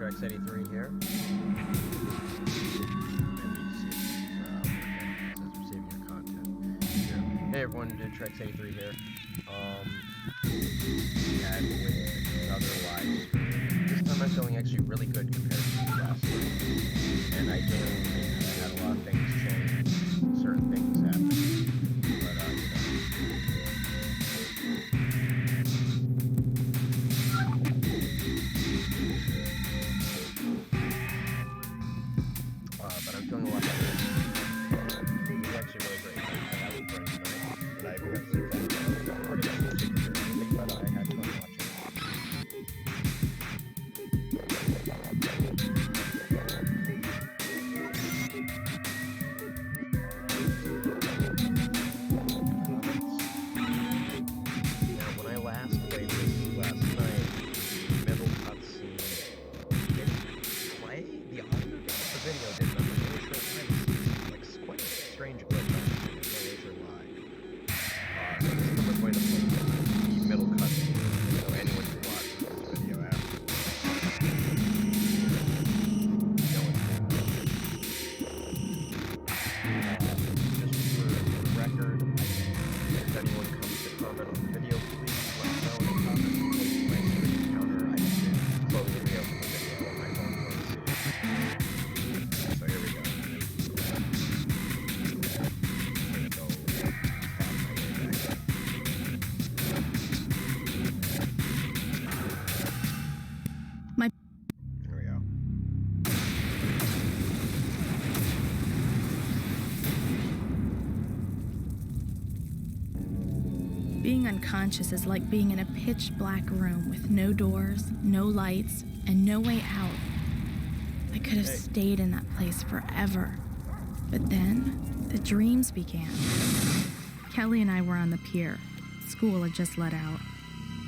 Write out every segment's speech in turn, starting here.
Trex83 here. Hey everyone, Trex83 here. And with another live stream. This time I'm feeling actually really good compared to last time. And I genuinely think I had a lot of things change, certain things happen. But I'm feeling a lot better. It's actually really great. I have a friend tonight that I've got but I had fun watching. Now, when I last played this last night, the middle cutscene didn't play. The audio of the video didn't. I'm really sure why. It's like quite a strange glitch on the laser live. So this time we're going to play the middle cutscene, so anyone can watch this video after. Just for the record, if anyone comes to comment on the video, please let me know in the comments. My screen counter, I can close the video from the video on my phone to see. So here we go. I'm gonna go past my way back. There we go. Being unconscious is like being in a pitch-black room with no doors, no lights, and no way out. I could have stayed in that place forever. But then, the dreams began. Kelly and I were on the pier. School had just let out.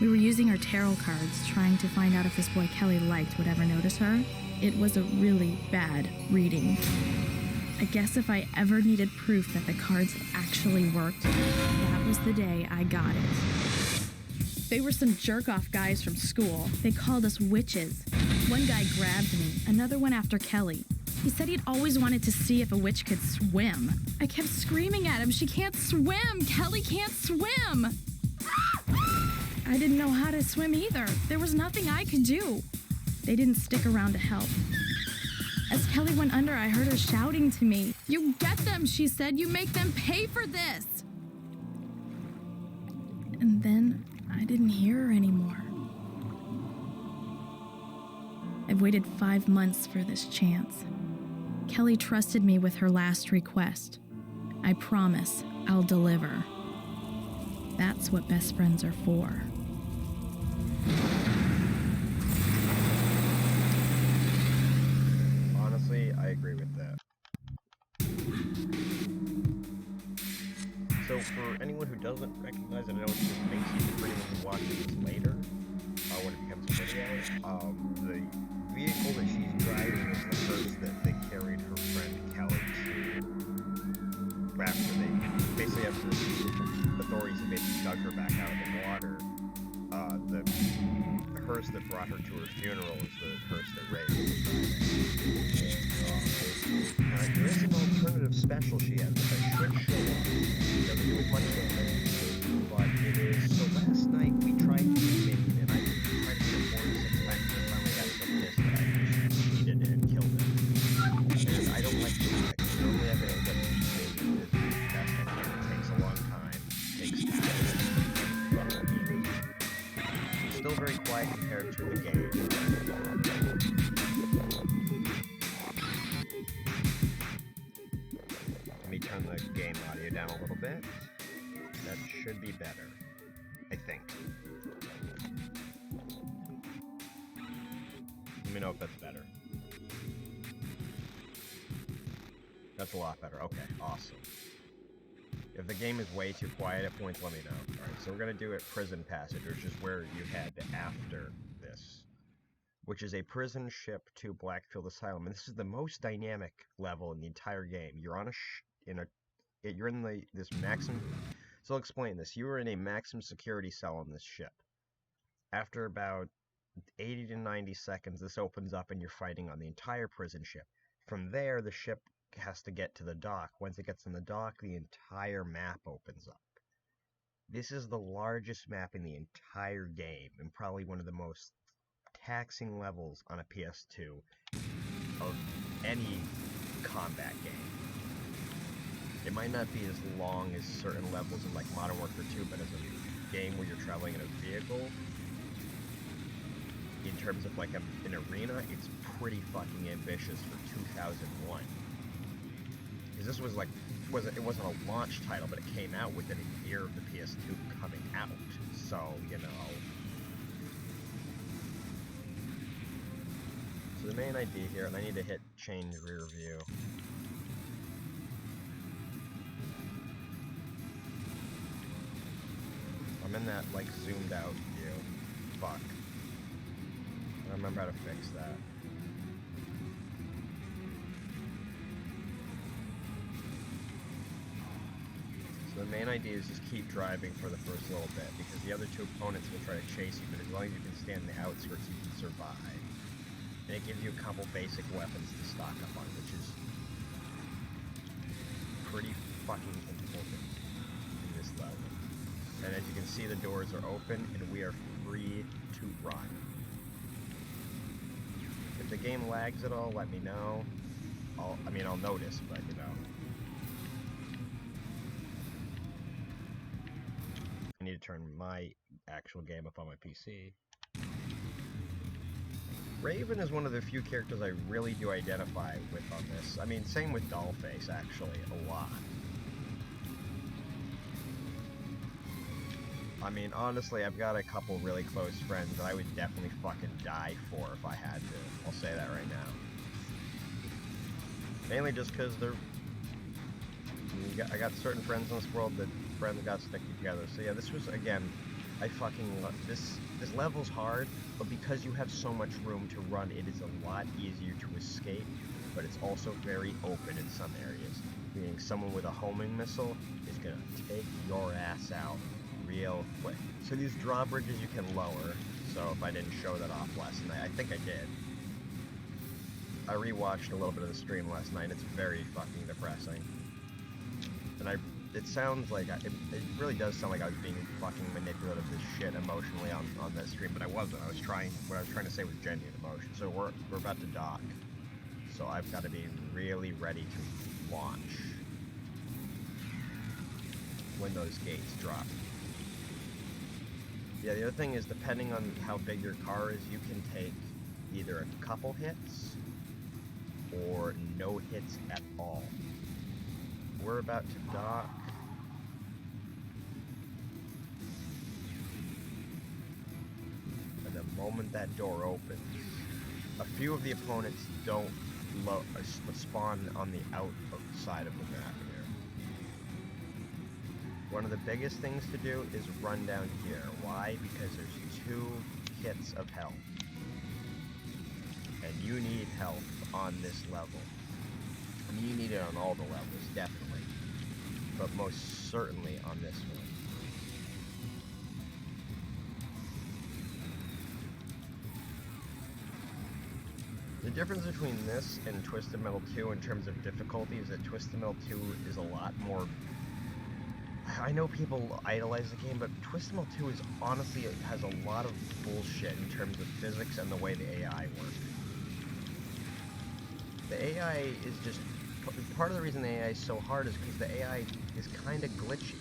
We were using our tarot cards, trying to find out if this boy Kelly liked would ever notice her. It was a really bad reading. I guess if I ever needed proof that the cards actually worked, that was the day I got it. They were some jerk-off guys from school. They called us witches. One guy grabbed me, another went after Kelly. He said he'd always wanted to see if a witch could swim. I kept screaming at him, "She can't swim! Kelly can't swim!" I didn't know how to swim either. There was nothing I could do. They didn't stick around to help. As Kelly went under, I heard her shouting to me. "You get them," she said. "You make them pay for this." And then I didn't hear her anymore. I've waited 5 months for this chance. Kelly trusted me with her last request. I promise I'll deliver. That's what best friends are for. Honestly, I agree with that. So for anyone who doesn't recognize it, I know it's just basically for anyone who watches this later, when it becomes a video, the vehicle that she's driving is the first that they carried her friend Kelly to. After the authorities had basically dug her back out of the water, the hearse that brought her to her funeral is the hearse that Ray was driving. There is an alternative special she has, which I should show off. It doesn't do as much damage, but it is. So last night we tried to make it, and I tried to get 4 to 6 times, and I finally got so pissed that I just cheated and killed it. And I don't like doing that, because normally I've been able to beat it. That's what it takes a long time. It takes time. It's still very quiet compared to the game. Let me turn the game audio down a little bit. That should be better, I think. Let me know if that's better. That's a lot better. Okay, awesome. If the game is way too quiet at points, let me know. Alright, so we're going to do it Prison Passage, which is where you head after this, which is a prison ship to Blackfield Asylum. And this is the most dynamic level in the entire game. You're on you're in this maximum. So I'll explain this. You are in a maximum security cell on this ship. After about 80 to 90 seconds, this opens up and you're fighting on the entire prison ship. From there, the ship has to get to the dock. Once it gets in the dock, the entire map opens up. This is the largest map in the entire game, and probably one of the most taxing levels on a PS2 of any combat game. It might not be as long as certain levels in like Modern Warfare 2, but as a game where you're traveling in a vehicle, in terms of like an arena, it's pretty fucking ambitious for 2001. Because this was like, it wasn't a launch title, but it came out within a year of the PS2 coming out. So, you know. So the main ID here, and I need to hit change rear view. I'm in that like zoomed out view. Fuck. I don't remember how to fix that. So the main idea is just keep driving for the first little bit, because the other two opponents will try to chase you, but as long as you can stay on the outskirts, you can survive. And it gives you a couple basic weapons to stock up on, which is pretty fucking important in this level. And as you can see, the doors are open, and we are free to run. If the game lags at all, let me know. I'll notice, but you know. I need to turn my actual game up on my PC. Raven is one of the few characters I really do identify with on this. I mean, same with Dollface, actually, a lot. I mean, honestly, I've got a couple really close friends that I would definitely fucking die for if I had to. I'll say that right now. Mainly just because they're... I got certain friends in this world that friends got to stick together. So yeah, this was, again, I fucking love this. This level's hard, but because you have so much room to run, it is a lot easier to escape, but it's also very open in some areas. Meaning someone with a homing missile is gonna take your ass out real quick. So these drawbridges you can lower, so if I didn't show that off last night, I think I did. I rewatched a little bit of the stream last night, it's very fucking depressing. And it sounds like, it really does sound like I was being fucking manipulative as shit emotionally on this stream, but I wasn't. What I was trying to say was genuine emotion. So we're about to dock. So I've got to be really ready to launch when those gates drop. Yeah, the other thing is, depending on how big your car is, you can take either a couple hits or no hits at all. We're about to dock. And the moment that door opens, a few of the opponents don't spawn on the outside of the map here. One of the biggest things to do is run down here. Why? Because there's 2 hits of health. And you need health on this level. I mean, you need it on all the levels, definitely. But most certainly on this one. The difference between this and Twisted Metal 2 in terms of difficulty is that Twisted Metal 2 is a lot more... I know people idolize the game, but Twisted Metal 2 is honestly, it has a lot of bullshit in terms of physics and the way the AI works. The AI is just... Part of the reason the AI is so hard is because the AI is kind of glitchy.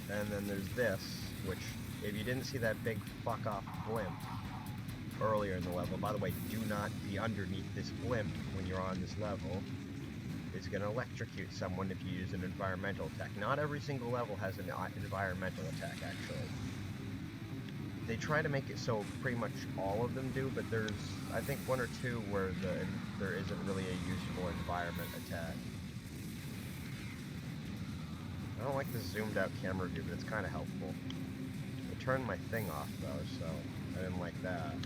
And then there's this, which, if you didn't see that big fuck-off blimp earlier in the level, by the way, do not be underneath this blimp when you're on this level. It's going to electrocute someone if you use an environmental attack. Not every single level has an environmental attack, actually. They try to make it so pretty much all of them do, but there's, I think, 1 or 2 where there isn't really a useful environment attack. I don't like the zoomed out camera view, but it's kind of helpful. I turned my thing off, though, so I didn't like that.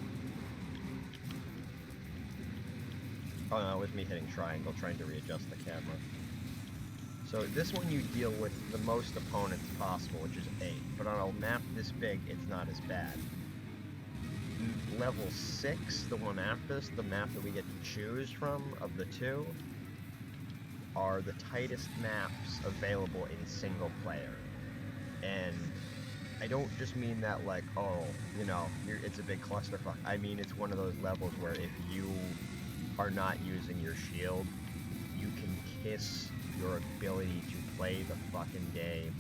Oh no, it was me hitting triangle trying to readjust the camera. So this one you deal with the most opponents possible, which is 8. But on a map this big, it's not as bad. Level 6, the one after this, the map that we get to choose from of the two, are the tightest maps available in single player. And I don't just mean that like, oh, you know, it's a big clusterfuck. I mean it's one of those levels where if you are not using your shield, you can kiss your ability to play the fucking game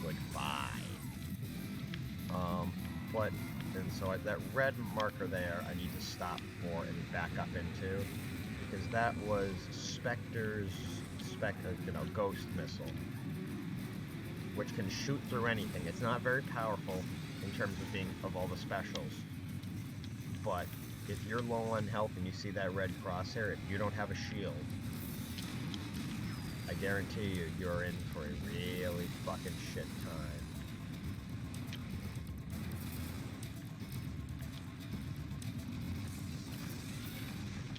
goodbye. And so that red marker there, I need to stop for and back up into, because that was Spectre's ghost missile, which can shoot through anything. It's not very powerful in terms of all the specials, but if you're low on health and you see that red crosshair, if you don't have a shield, I guarantee you're in for a really fucking shit time.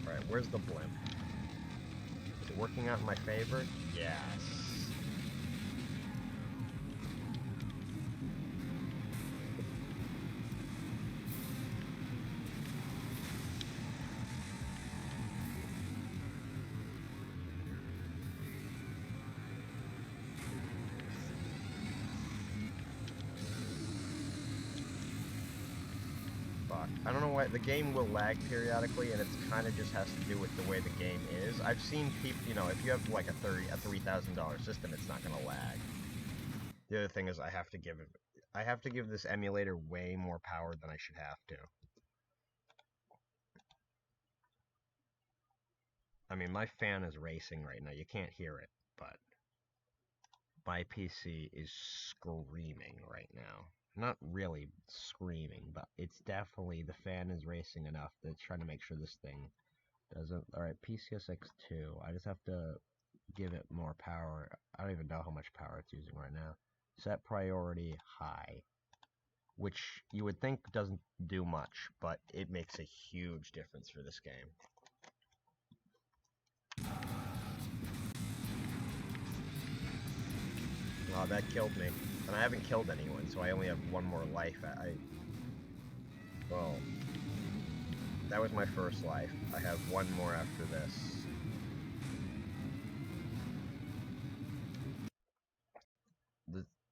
Alright, where's the blimp? Is it working out in my favor? Yes. I don't know why the game will lag periodically, and it kind of just has to do with the way the game is. I've seen people, you know, if you have like a $3,000 system, it's not gonna lag. The other thing is I have to give this emulator way more power than I should have to. I mean, my fan is racing right now. You can't hear it, but my PC is screaming right now. Not really screaming, but it's definitely, the fan is racing enough that it's trying to make sure this thing doesn't... Alright, PCSX2. I just have to give it more power. I don't even know how much power it's using right now. Set priority high, which you would think doesn't do much, but it makes a huge difference for this game. Oh, that killed me. And I haven't killed anyone, so I only have one more life. Well, that was my first life. I have one more after this.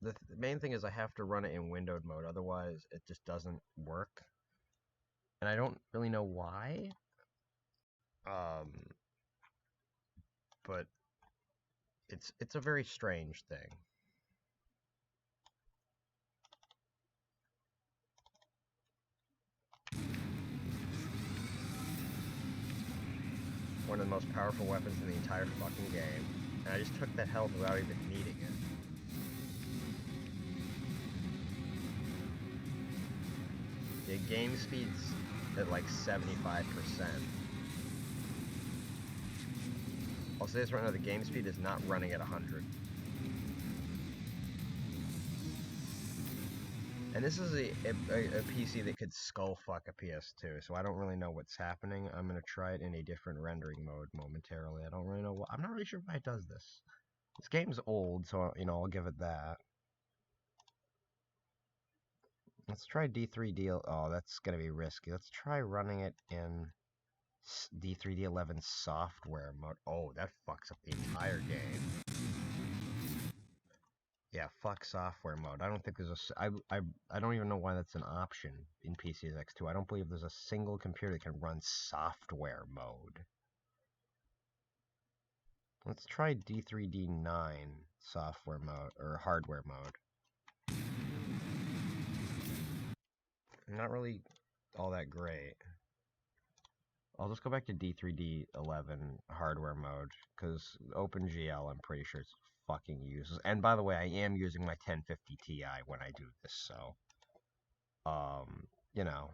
The main thing is I have to run it in windowed mode, otherwise it just doesn't work. And I don't really know why. But it's a very strange thing. One of the most powerful weapons in the entire fucking game. And I just took that health without even needing it. The game speed's at like 75%. I'll say this right now, the game speed is not running at 100. And this is a PC that could skull fuck a PS2, so I don't really know what's happening. I'm gonna try it in a different rendering mode momentarily. I don't really know I'm not really sure why it does this. This game's old, so, you know, I'll give it that. Let's try D3D... Oh, that's gonna be risky. Let's try running it in D3D11 software mode. Oh, that fucks up the entire game. Yeah, fuck software mode. I don't think there's I don't even know why that's an option in PCSX2. I don't believe there's a single computer that can run software mode. Let's try D3D9 software mode, or hardware mode. Not really all that great. I'll just go back to D3D11 hardware mode, because OpenGL, I'm pretty sure it's fucking useless. And by the way, I am using my 1050 Ti when I do this, so... you know...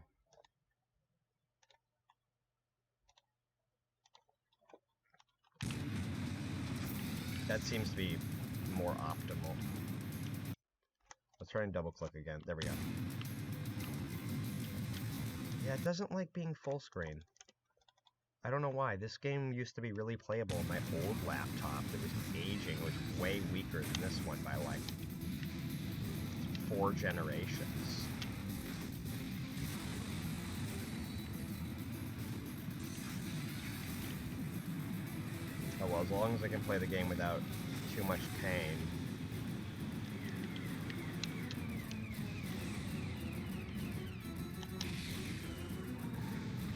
That seems to be more optimal. Let's try and double click again. There we go. Yeah, it doesn't like being full screen. I don't know why. This game used to be really playable on my old laptop. It was aging. It was way weaker than this one by like 4 generations. Oh well, as long as I can play the game without too much pain.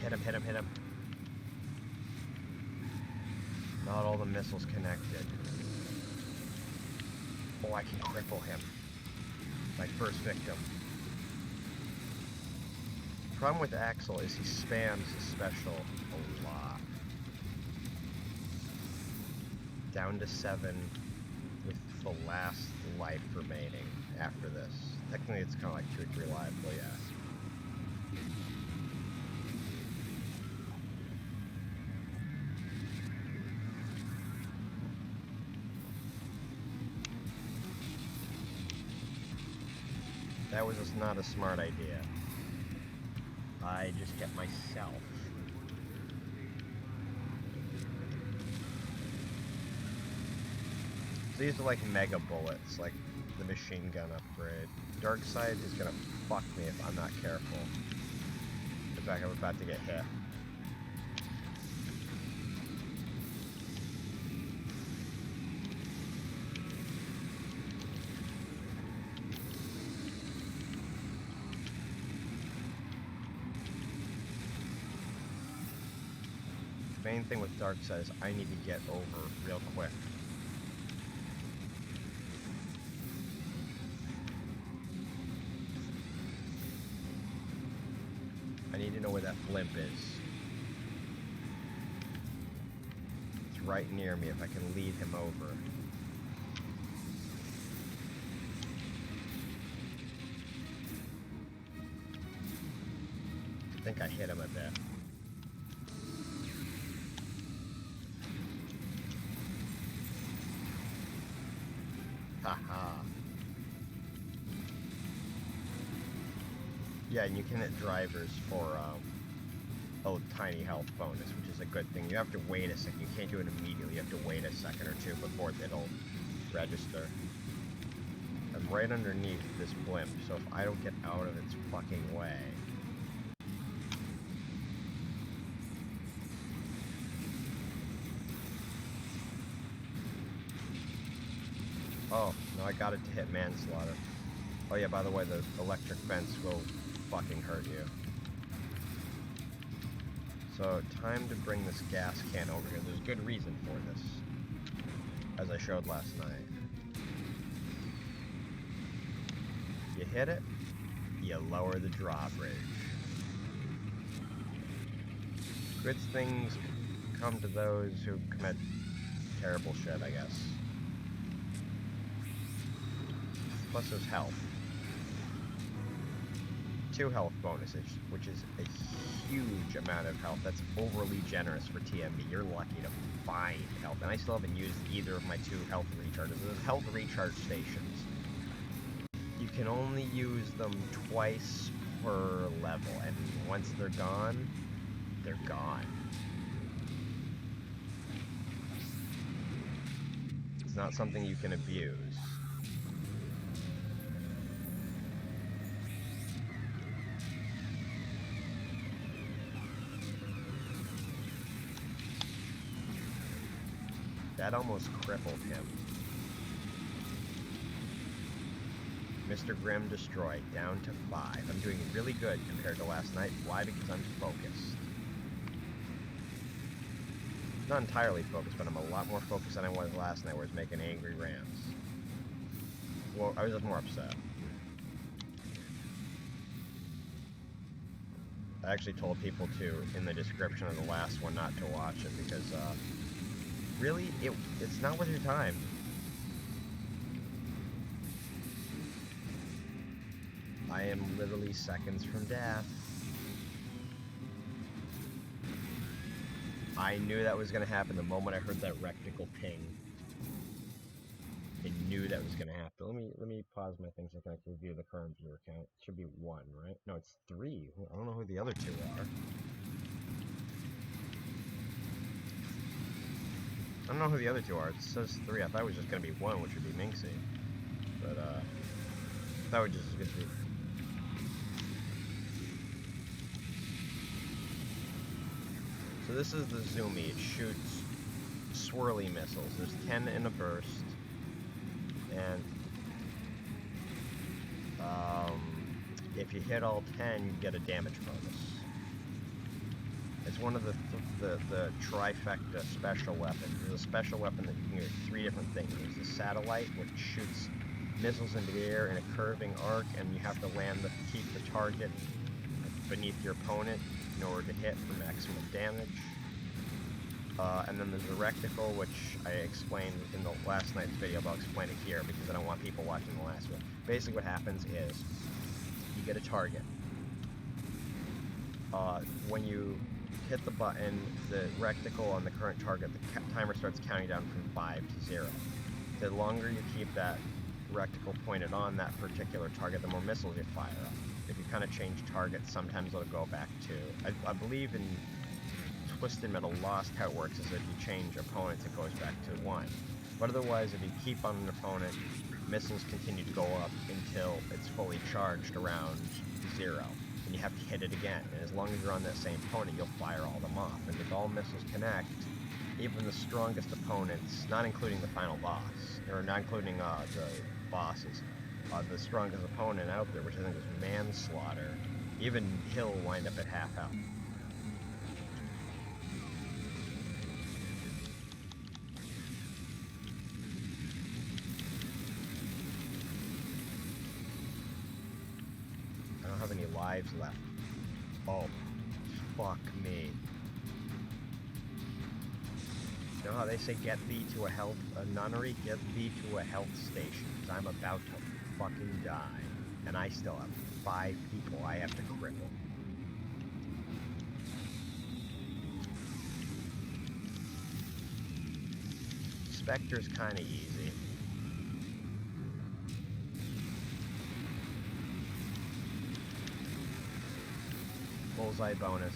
Hit him, hit him, hit him. Not all the missiles connected. Oh, I can cripple him. My first victim. The problem with Axel is he spams his special a lot. Down to 7 with the last life remaining after this. Technically it's kind of like 2 or 3 lives, but yeah. That was just not a smart idea. I just hit myself. So these are like mega bullets, like the machine gun upgrade. Darkseid is gonna fuck me if I'm not careful. In fact, I'm about to get hit. The main thing with Darkseid is I need to get over real quick. I need to know where that blimp is. It's right near me if I can lead him over. I think I hit him a bit. Haha. Yeah, and you can hit drivers for a tiny health bonus, which is a good thing. You have to wait a second. You can't do it immediately. You have to wait a second or two before it'll register. I'm right underneath this blimp, so if I don't get out of its fucking way... Oh, no, I got it to hit manslaughter. Oh yeah, by the way, the electric fence will fucking hurt you. So, time to bring this gas can over here. There's good reason for this, as I showed last night. You hit it, you lower the drawbridge. Good things come to those who commit terrible shit, I guess. Plus there's health. 2 health bonuses, which is a huge amount of health. That's overly generous for TMB. You're lucky to find health. And I still haven't used either of my 2 health recharges. There's health recharge stations. You can only use them twice per level, and once they're gone, they're gone. It's not something you can abuse. That almost crippled him. Mr. Grimm destroyed, down to 5. I'm doing really good compared to last night. Why? Because I'm focused. Not entirely focused, but I'm a lot more focused than I was last night, where I was making angry rants. Well, I was just more upset. I actually told people to, in the description of the last one, not to watch it, because, really, it's not worth your time. I am literally seconds from death. I knew that was going to happen the moment I heard that rectical ping. I knew that was going to happen. Let me pause my thing so I can review the current viewer count. It should be 1, right? No, it's 3. I don't know who the other 2 are. don't know who the other two are. It says 3. I thought it was just gonna be 1, which would be Minxie. But, that would just be... So this is the Zumi. It shoots swirly missiles. There's 10 in a burst. And, if you hit all 10, you get a damage bonus. It's one of the trifecta special weapons. There's a special weapon that you can get 3 different things. There's the satellite, which shoots missiles into the air in a curving arc, and you have to keep the target beneath your opponent in order to hit for maximum damage. And then there's the reticle, which I explained in the last night's video, but I'll explain it here because I don't want people watching the last one. Basically what happens is, you get a target. When you hit the button, the reticle on the current target, the timer starts counting down from 5 to 0. The longer you keep that reticle pointed on that particular target, the more missiles you fire up. If you kind of change targets, sometimes it'll go back to... I believe in Twisted Metal Lost, how it works is if you change opponents, it goes back to 1. But otherwise, if you keep on an opponent, missiles continue to go up until it's fully charged around 0. And you have to hit it again. And as long as you're on that same opponent, you'll fire all them off. And if all missiles connect, even the strongest opponents, not including the final boss, or not including the bosses, the strongest opponent out there, which I think is Manslaughter, even he'll wind up at half health. I don't have any lives left. Oh, fuck me. You know how they say get thee to a nunnery? Get thee to a health station. 'Cause I'm about to fucking die. And I still have 5 people I have to cripple. Spectre's kinda easy. Bullseye bonus.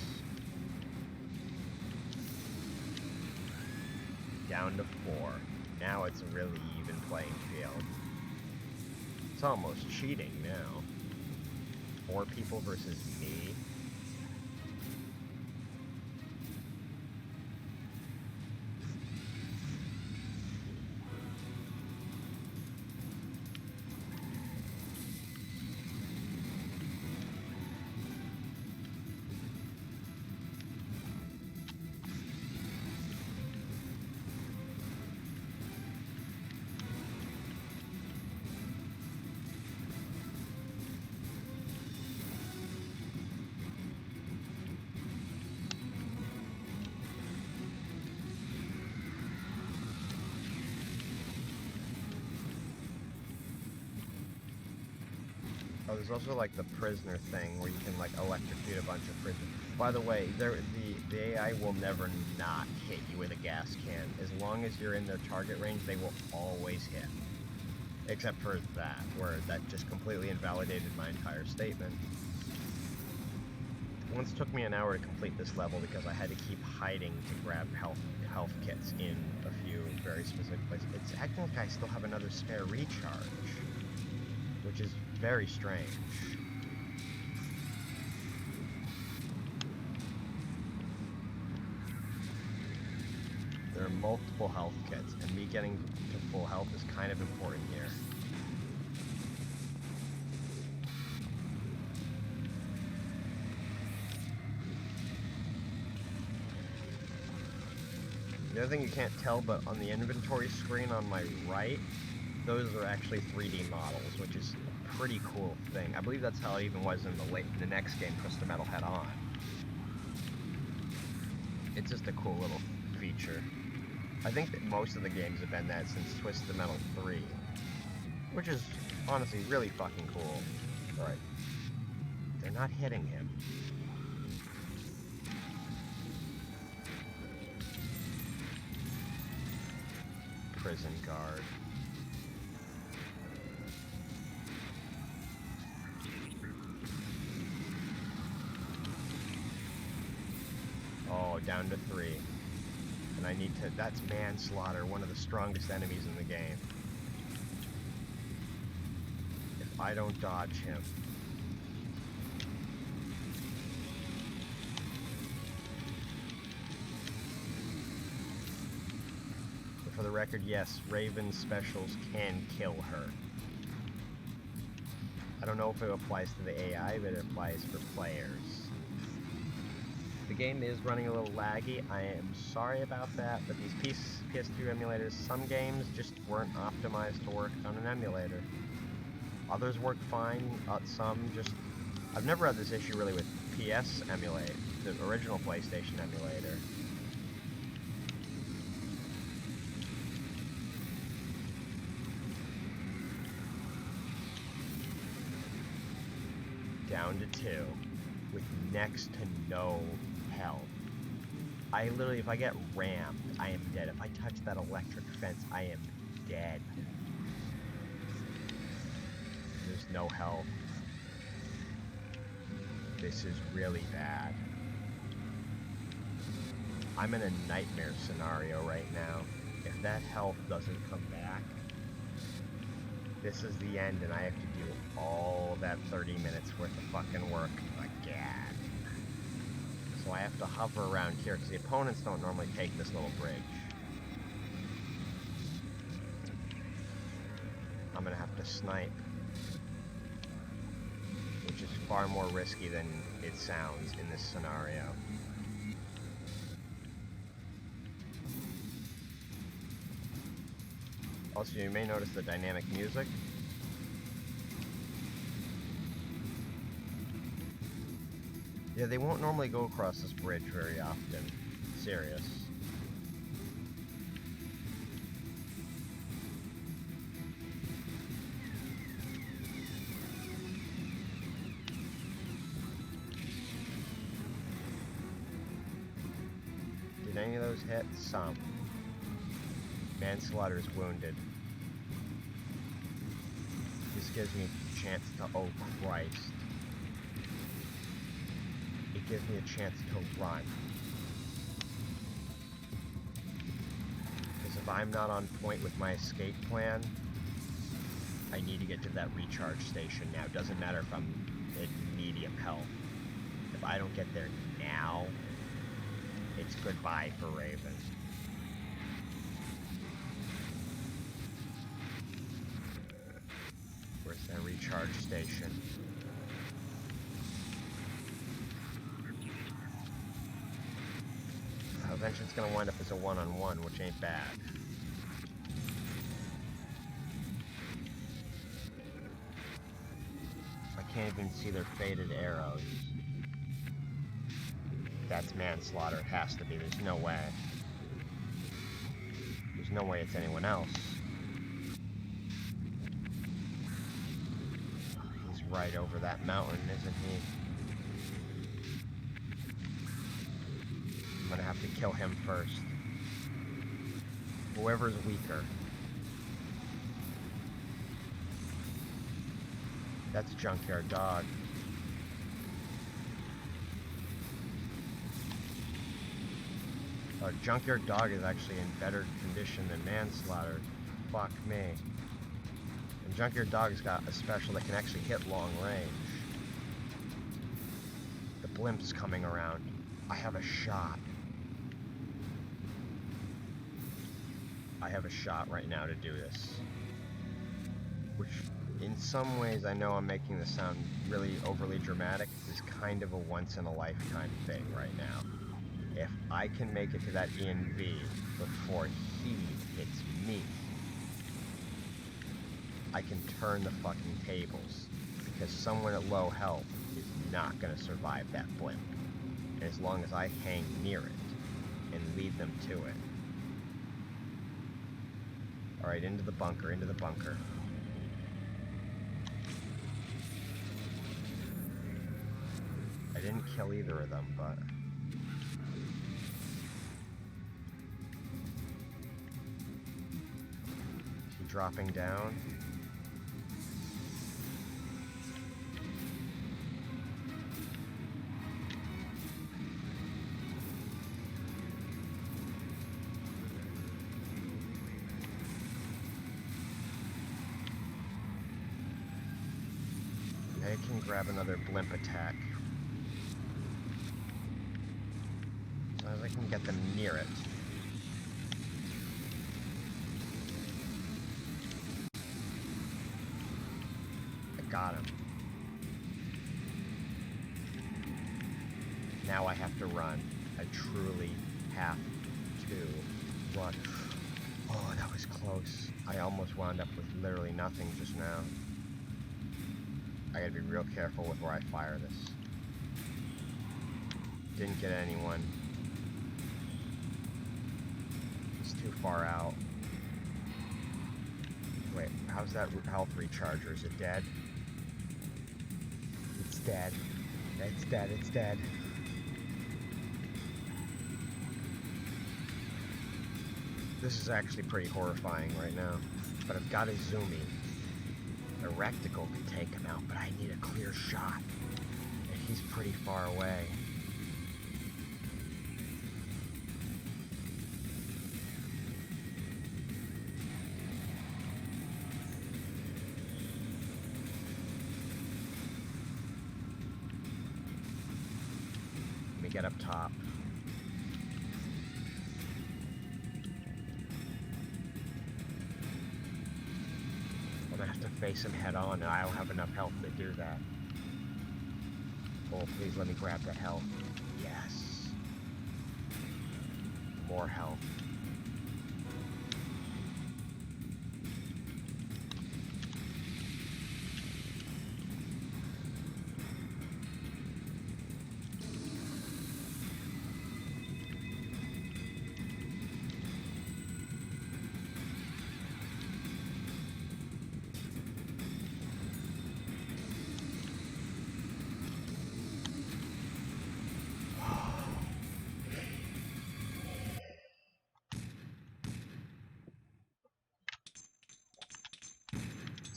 Down to 4. Now it's a really even playing field. It's almost cheating now. 4 people versus me. Oh, there's also like the prisoner thing where you can like electrocute a bunch of prisoners. By the way, the AI will never not hit you with a gas can. As long as you're in their target range, they will always hit. Except for that, where that just completely invalidated my entire statement. It once took me an hour to complete this level because I had to keep hiding to grab health kits in a few very specific places. It's acting like I still have another spare recharge, which is very strange. There are multiple health kits, and me getting to full health is kind of important here. The other thing you can't tell, but on the inventory screen on my right, those are actually 3D models, which is a pretty cool thing. I believe that's how it even was in the next game Twisted Metal had on. It's just a cool little feature. I think that most of the games have been that since Twisted Metal 3, which is honestly really fucking cool. Alright. They're not hitting him. Prison guard. Oh, down to 3. And I need to... That's Manslaughter, one of the strongest enemies in the game. If I don't dodge him... But for the record, yes, Raven's specials can kill her. I don't know if it applies to the AI, but it applies for players. The game is running a little laggy. I am sorry about that, but these PS2 emulators, some games just weren't optimized to work on an emulator. Others work fine, some just... I've never had this issue really with PS emulate, the original PlayStation emulator. Down to 2, with next to no health. I literally, if I get rammed, I am dead. If I touch that electric fence, I am dead. There's no health. This is really bad. I'm in a nightmare scenario right now. If that health doesn't come back, this is the end, and I have to do all that 30 minutes worth of fucking work again. So I have to hover around here, because the opponents don't normally take this little bridge. I'm gonna have to snipe, which is far more risky than it sounds in this scenario. Also, you may notice the dynamic music. Yeah, they won't normally go across this bridge very often. Serious. Did any of those hit? Some. Manslaughter is wounded. This gives me a chance to... Oh, Christ. It gives me a chance to run. Because if I'm not on point with my escape plan, I need to get to that recharge station now. It doesn't matter if I'm in medium health. If I don't get there now, it's goodbye for Raven. Where's that recharge station? Eventually it's gonna wind up as a one-on-one, which ain't bad. I can't even see their faded arrows. That's Manslaughter. It has to be. There's no way. There's no way it's anyone else. He's right over that mountain, isn't he? I'm gonna have to kill him first. Whoever's weaker. That's Junkyard Dog. Junkyard Dog is actually in better condition than Manslaughter. Fuck me. And Junkyard Dog's got a special that can actually hit long range. The blimp's coming around. I have a shot. I have a shot right now to do this. Which, in some ways, I know I'm making this sound really overly dramatic. This is kind of a once-in-a-lifetime thing right now. If I can make it to that ENV before he hits me, I can turn the fucking tables. Because someone at low health is not going to survive that blimp. And as long as I hang near it and lead them to it. Alright, into the bunker, into the bunker. I didn't kill either of them, but... Is he dropping down? I can grab another blimp attack. As long as I can get them near it. I got him. Now I have to run. I truly have to run. Oh, that was close. I almost wound up with literally nothing just now. I gotta be real careful with where I fire this. Didn't get anyone. It's too far out. Wait, how's that health recharger? Is it dead? It's dead. It's dead, it's dead. This is actually pretty horrifying right now. But I've got a Zoomy. A Rectical could take him out, but I need a clear shot. And he's pretty far away. Let me get up top. I'm gonna have to face him head on, and I don't have enough health to do that. Oh, please let me grab that health. Yes. More health.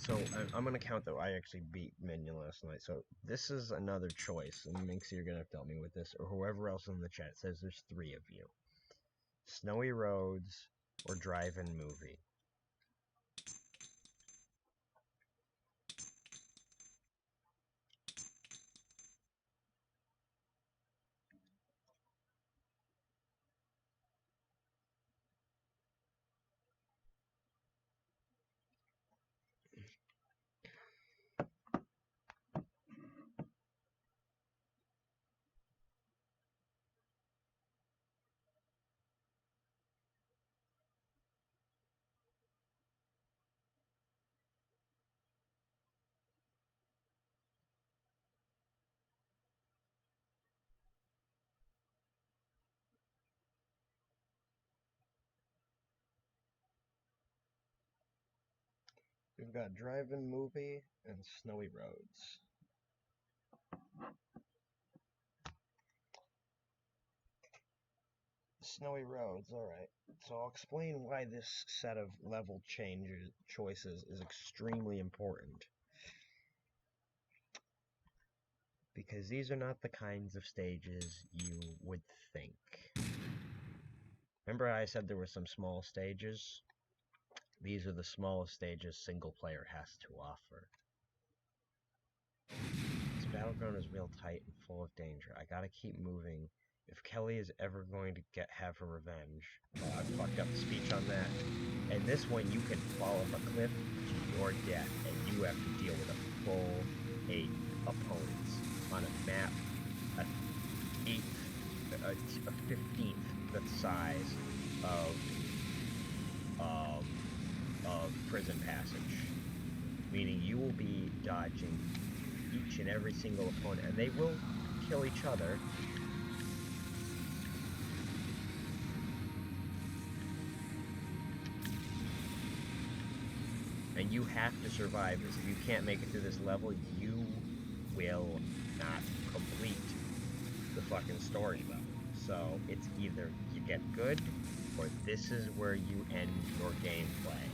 So, I'm gonna count that I actually beat Minion last night, so this is another choice, and Minxie, you're gonna have to help me with this, or whoever else in the chat says there's 3 of you. Snowy Roads or Drive-In Movie. We've got Drive-In Movie and Snowy Roads. Snowy Roads, alright. So I'll explain why this set of level choices is extremely important. Because these are not the kinds of stages you would think. Remember I said there were some small stages? These are the smallest stages single player has to offer. This battleground is real tight and full of danger. I gotta keep moving. If Kelly is ever going to have her revenge. Oh, I fucked up the speech on that. And this one, you can fall off a cliff to your death, and you have to deal with a full 8 opponents on a map a 15th the size of Prison Passage. Meaning you will be dodging each and every single opponent, and they will kill each other. And you have to survive this. If you can't make it through this level, you will not complete the fucking story level. So it's either you get good, or this is where you end your gameplay.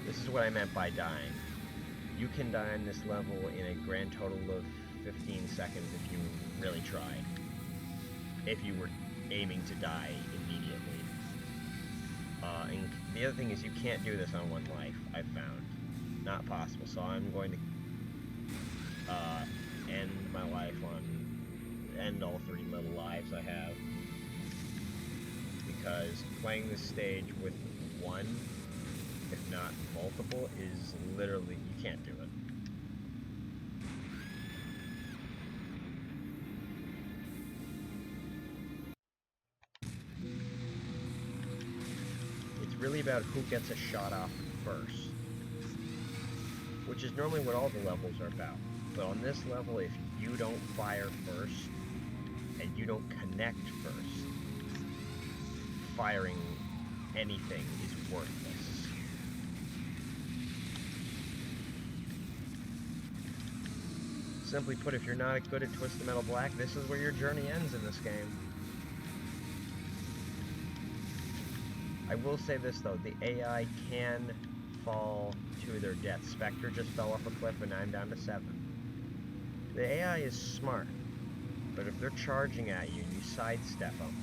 This is what I meant by dying. You can die on this level in a grand total of 15 seconds if you really tried. If you were aiming to die immediately. And the other thing is you can't do this on 1 life, I've found. Not possible. So I'm going to end my life end all 3 little lives I have. Because playing this stage with one, if not multiple, is literally, you can't do it. It's really about who gets a shot off first, which is normally what all the levels are about. But on this level, if you don't fire first, and you don't connect first, firing anything is worthless. Simply put, if you're not good at Twisted Metal Black, this is where your journey ends in this game. I will say this though, the AI can fall to their death. Spectre just fell off a cliff and I'm down to 7. The AI is smart, but if they're charging at you and you sidestep them,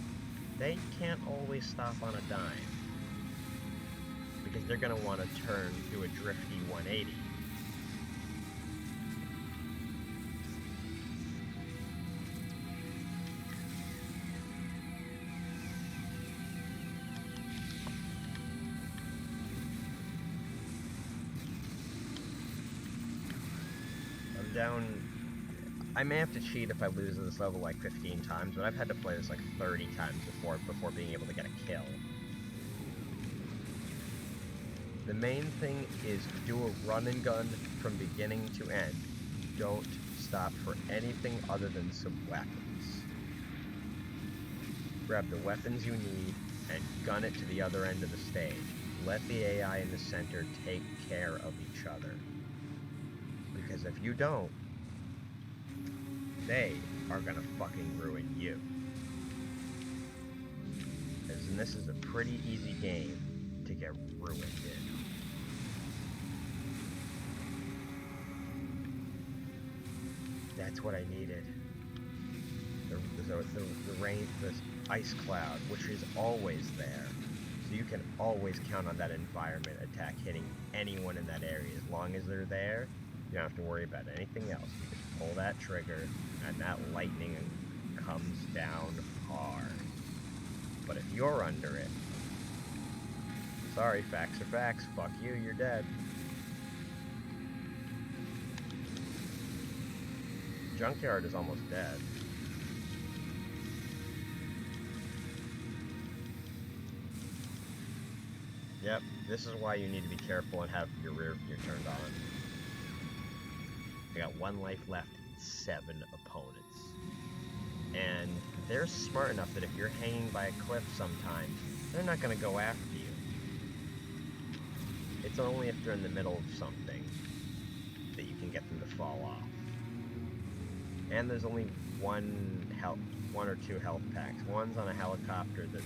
they can't always stop on a dime, because they're going to want to turn to a drifty 180. I'm down. I may have to cheat if I lose this level like 15 times, but I've had to play this like 30 times before being able to get a kill. The main thing is do a run and gun from beginning to end. Don't stop for anything other than some weapons. Grab the weapons you need and gun it to the other end of the stage. Let the AI in the center take care of each other. Because if you don't, they are gonna fucking ruin you. And this is a pretty easy game to get ruined in. That's what I needed. The rain, the ice cloud, which is always there. So you can always count on that environment attack hitting anyone in that area. As long as they're there, you don't have to worry about anything else. You just pull that trigger, and that lightning comes down hard. But if you're under it, sorry, facts are facts. Fuck you, you're dead. Junkyard is almost dead. Yep, this is why you need to be careful and have your rear view turned on. I got 1 life left, 7 opponents. And they're smart enough that if you're hanging by a cliff sometimes, they're not going to go after you. It's only if they're in the middle of something that you can get them to fall off. And there's only one or two health packs. One's on a helicopter that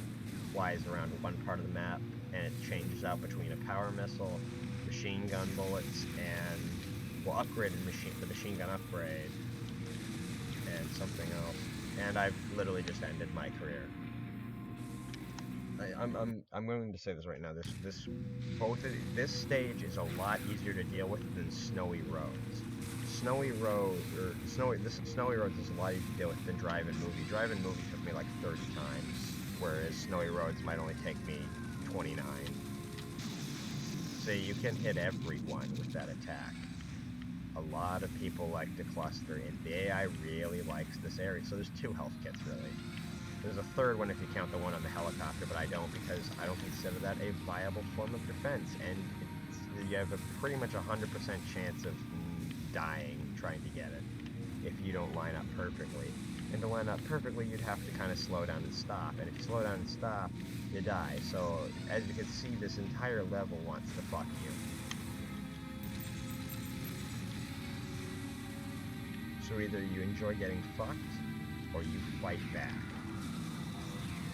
flies around one part of the map, and it changes out between a power missile, machine gun bullets, and upgraded the machine gun upgrade, and something else. And I've literally just ended my career. I'm going to say this right now. This stage is a lot easier to deal with than Snowy Roads. Snowy Roads is a lot easier to deal with than Drive and Movie. Drive and Movie took me like 30 times, whereas Snowy Roads might only take me 29. So you can hit everyone with that attack. A lot of people like to cluster, and the AI really likes this area. So there's 2 health kits, really. There's a 3rd one if you count the one on the helicopter, but I don't, because I don't consider that a viable form of defense. And you have a pretty much 100% chance of dying trying to get it if you don't line up perfectly. And to line up perfectly, you'd have to kind of slow down and stop. And if you slow down and stop, you die. So, as you can see, this entire level wants to fuck you. So either you enjoy getting fucked, or you fight back.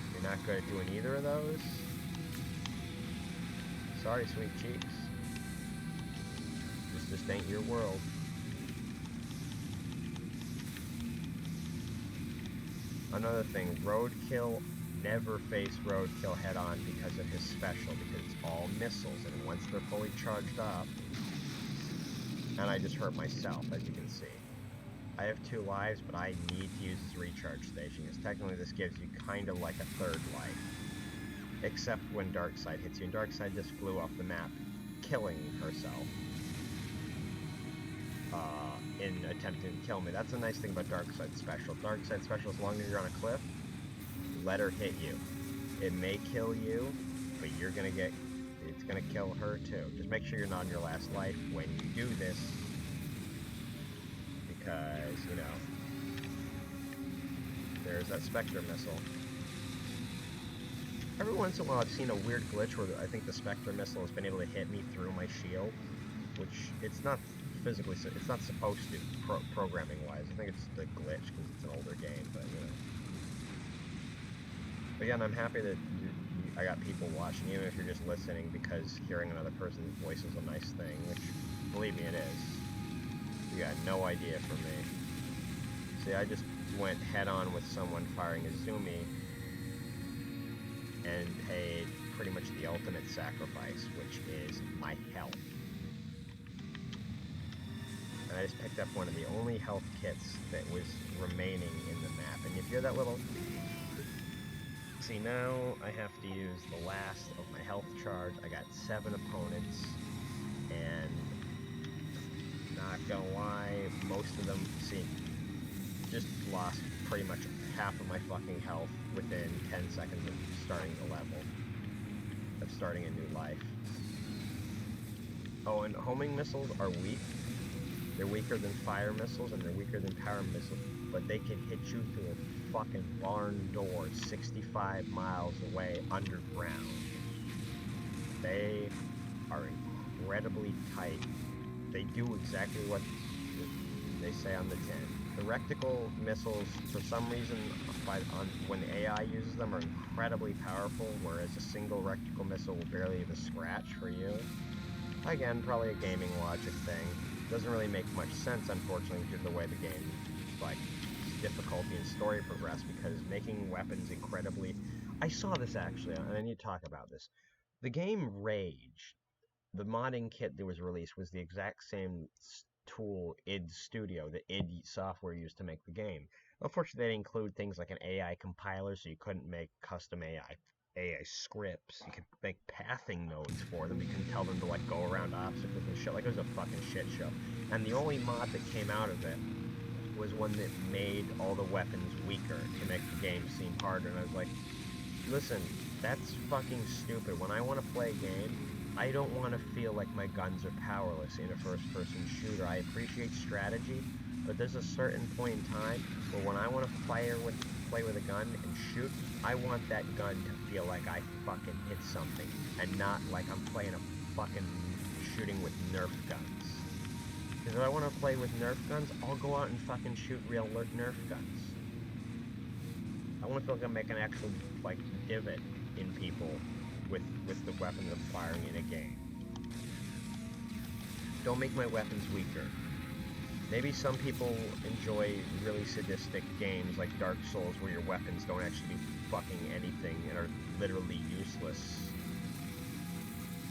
If you're not good at doing either of those, sorry, sweet cheeks. This just ain't your world. Another thing, Roadkill never faced Roadkill head on because of his special, because it's all missiles, and once they're fully charged up, and I just hurt myself, as you can see. I have 2 lives, but I need to use this recharge station, because technically this gives you kind of like a 3rd life. Except when Darkseid hits you, and Darkseid just flew off the map, killing herself. In attempting to kill me. That's a nice thing about Darkseid Special. Darkseid Special, as long as you're on a cliff, let her hit you. It may kill you, but you're gonna get... it's gonna kill her too. Just make sure you're not on your last life when you do this. Because, you know, there's that Spectre missile. Every once in a while I've seen a weird glitch where I think the Spectre missile has been able to hit me through my shield, which it's not physically, it's not supposed to, programming wise. I think it's the glitch because it's an older game, but you know. But again, I'm happy that I got people watching, even if you're just listening, because hearing another person's voice is a nice thing, which, believe me, it is. You got no idea from me. See, I just went head-on with someone firing a Zumi and paid pretty much the ultimate sacrifice, which is my health. And I just picked up one of the only health kits that was remaining in the map. And you hear that little... See, now I have to use the last of my health charge. I got 7 opponents, and not gonna lie, most of them, see, just lost pretty much half of my fucking health within 10 seconds of starting the level, of starting a new life. Oh, and homing missiles are weak. They're weaker than fire missiles, and they're weaker than power missiles, but they can hit you through a fucking barn door 65 miles away underground. They are incredibly tight. They do exactly what they say on the tin. The reticle missiles, for some reason, when the AI uses them, are incredibly powerful, whereas a single reticle missile will barely even scratch for you. Again, probably a gaming logic thing. Doesn't really make much sense, unfortunately, due to the way the game, like, difficulty and story progress, because making weapons incredibly... I saw this, actually, and I need to talk about this. The game Rage, the modding kit that was released, was the exact same tool id Studio that id Software used to make the game. Unfortunately, they include things like an AI compiler, so you couldn't make custom AI scripts. You could make pathing nodes for them. You can tell them to like go around obstacles and shit. Like, it was a fucking shit show. And the only mod that came out of it was one that made all the weapons weaker to make the game seem harder. And I was like, listen, that's fucking stupid. When I want to play a game, I don't want to feel like my guns are powerless in a first-person shooter. I appreciate strategy, but there's a certain point in time where when I want to play with a gun and shoot, I want that gun to feel like I fucking hit something, and not like I'm playing a fucking shooting with Nerf guns. Because if I want to play with Nerf guns, I'll go out and fucking shoot real Nerf guns. I want to feel like I'm making an actual, like, divot in people with the weapons I'm firing in a game. Don't make my weapons weaker. Maybe some people enjoy really sadistic games like Dark Souls where your weapons don't actually do fucking anything and are literally useless.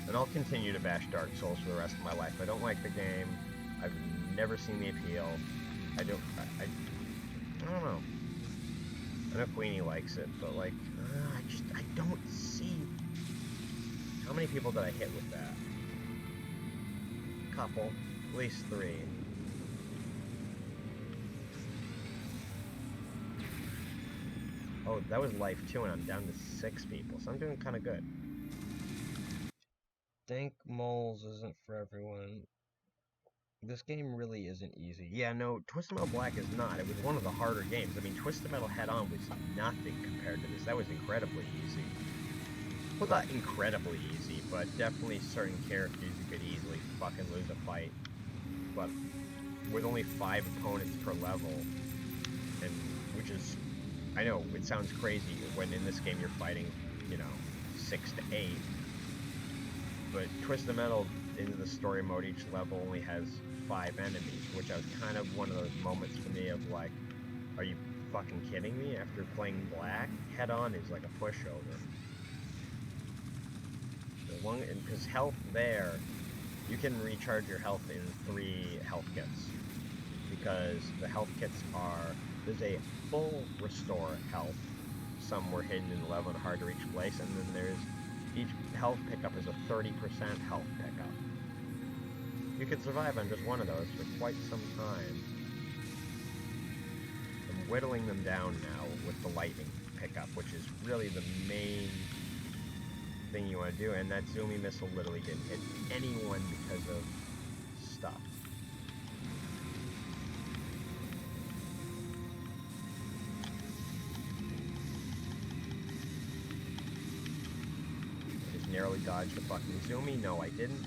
And I'll continue to bash Dark Souls for the rest of my life. I don't like the game. I've never seen the appeal. I don't know. I know Queenie likes it, but like, I don't see. How many people did I hit with that? Couple, at least 3. Oh, that was life 2, and I'm down to 6 people, so I'm doing kind of good. Dank Moles isn't for everyone. This game really isn't easy. Yeah, no, Twisted Metal Black is not. It was one of the harder games. I mean, Twisted Metal Head-On was nothing compared to this. That was incredibly easy. Well, not incredibly easy, but definitely certain characters you could easily fucking lose a fight. But with only 5 opponents per level, and which is, I know, it sounds crazy when in this game you're fighting, you know, 6 to 8. But Twisted Metal, into the story mode, each level only has 5 enemies, which I was kind of one of those moments for me of like, are you fucking kidding me? After playing Black, Head-On is like a pushover. Because health there, you can recharge your health in 3 health kits. because the health kits are, there's a full restore health, some were hidden in the level in a hard to reach place, and then there's each health pickup is a 30% health pickup. You can survive on just one of those for quite some time. I'm whittling them down now with the lightning pickup, which is really the main thing you want to do, and that Zoomy missile literally didn't hit anyone because of stuff. I just narrowly dodged the fucking Zoomy. No, I didn't.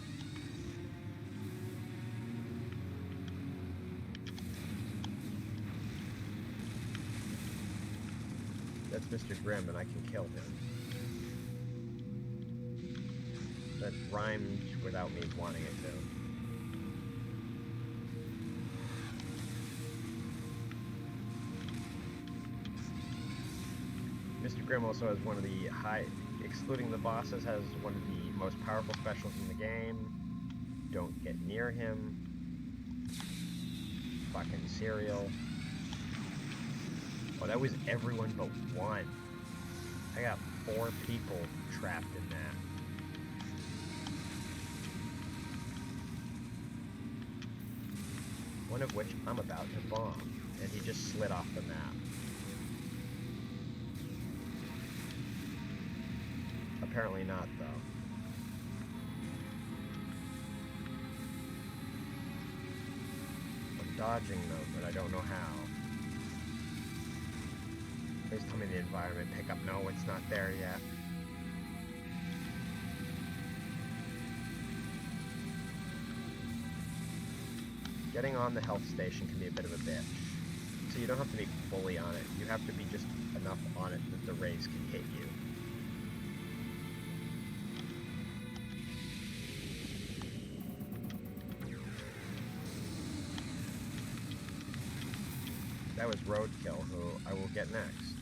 That's Mr. Grimm, and I can kill him. That rhymed without me wanting it to. Mr. Grimm also has one of the excluding the bosses, has one of the most powerful specials in the game. Don't get near him. Fucking cereal. Oh, that was everyone but one. I got 4 people trapped in that. One of which I'm about to bomb, and he just slid off the map. Apparently not, though. I'm dodging them, but I don't know how. Please tell me the environment pickup. No, it's not there yet. Getting on the health station can be a bit of a bitch. So you don't have to be fully on it. You have to be just enough on it that the rays can hit you. That was Roadkill, who I will get next.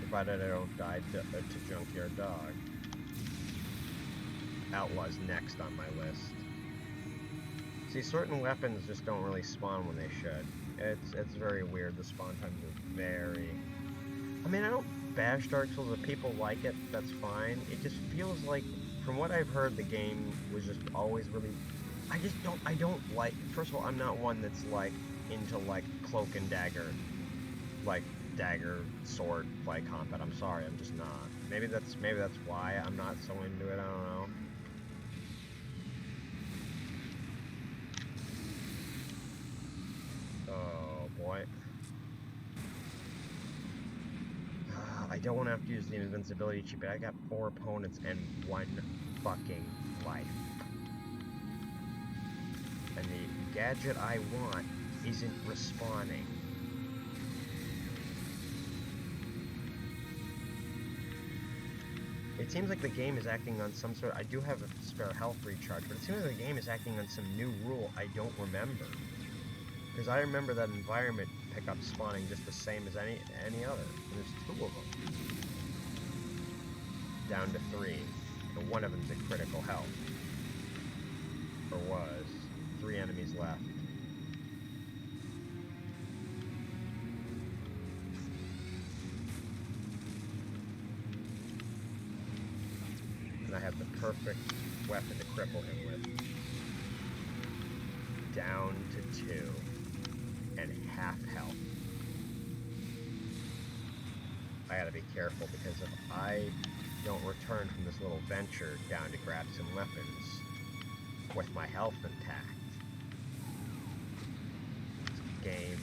Provided I don't die to Junkyard Dog. Outlaw's next on my list. See, certain weapons just don't really spawn when they should. It's very weird. The spawn times are very... I mean, I don't bash Dark Souls. If people like it, that's fine. It just feels like, from what I've heard, the game was just always really... I don't like... First of all, I'm not one that's, like, into, like, cloak and dagger, like, dagger, sword, fight combat. I'm sorry, I'm just not. Maybe that's why I'm not so into it, I don't know. Oh, boy. I don't want to have to use the invincibility cheat, but I got 4 opponents and 1 fucking life. And the gadget I want isn't respawning. It seems like the game is acting on some sort of... I do have a spare health recharge, but it seems like the game is acting on some new rule I don't remember. Because I remember that environment pickup spawning just the same as any other. And there's 2 of them. Down to 3. And one of them's at critical health. Or was. 3 enemies left. And I have the perfect weapon to cripple him with. Down to 2. And half health. I gotta be careful, because if I don't return from this little venture down to grab some weapons with my health intact, it's game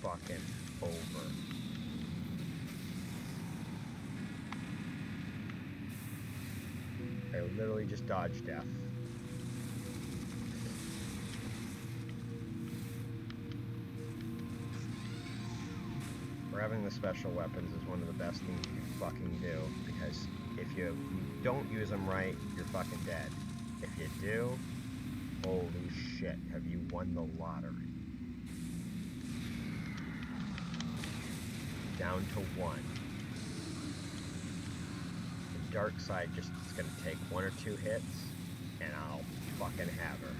fucking over. I literally just dodged death. Grabbing the special weapons is one of the best things you can fucking do, because if you don't use them right, you're fucking dead. If you do, holy shit, have you won the lottery. Down to 1. The dark side just is gonna take 1 or 2 hits, and I'll fucking have her.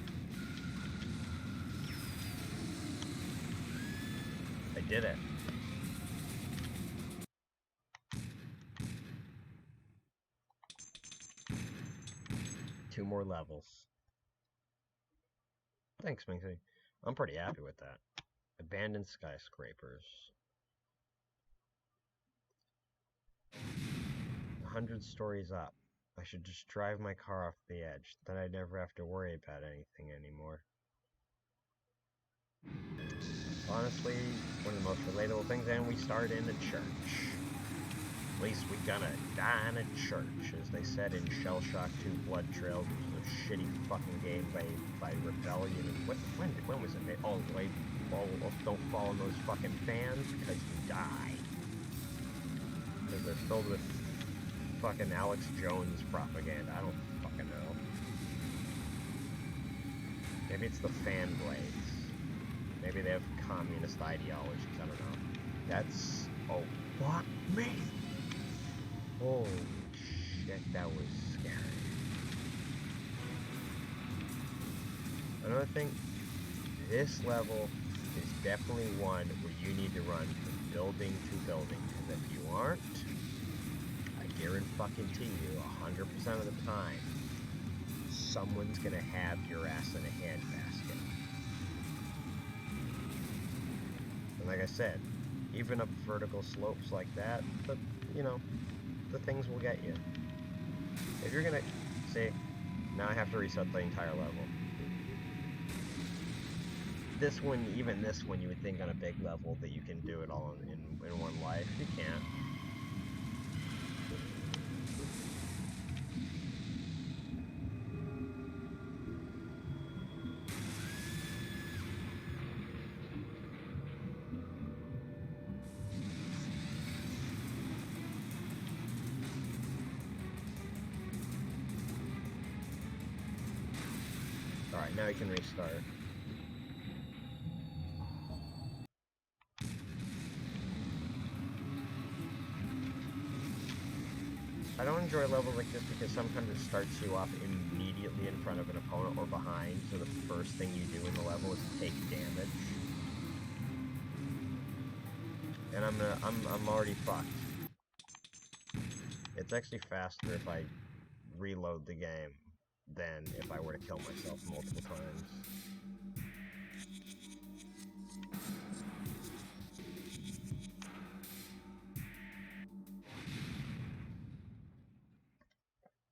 I did it. Two more levels. Thanks, Minxie. I'm pretty happy with that. Abandoned skyscrapers. 100 stories up. I should just drive my car off the edge. Then I'd never have to worry about anything anymore. Honestly, one of the most relatable things, and we start in a church. At least we gonna die in a church, as they said in Shell Shock 2 Blood Trails, which was a shitty fucking game by Rebellion. And when was it made? Oh, wait, don't fall in those fucking fans because you die. Because they're filled with fucking Alex Jones propaganda. I don't fucking know. Maybe it's the fan blades. Maybe they have communist ideologies. I don't know. That's... Oh, fuck me! Holy shit, that was scary. Another thing, this level is definitely one where you need to run from building to building. Because if you aren't, I guarantee you, 100% of the time, someone's gonna have your ass in a handbasket. And like I said, even up vertical slopes like that, the things will get you. If you're gonna, see, now I have to reset the entire level. This one, even this one, you would think on a big level that you can do it all in one life. You can't. Alright, now you can restart. I don't enjoy levels like this because sometimes it starts you off immediately in front of an opponent or behind, so the first thing you do in the level is take damage. And I'm already fucked. It's actually faster if I reload the game than if I were to kill myself multiple times.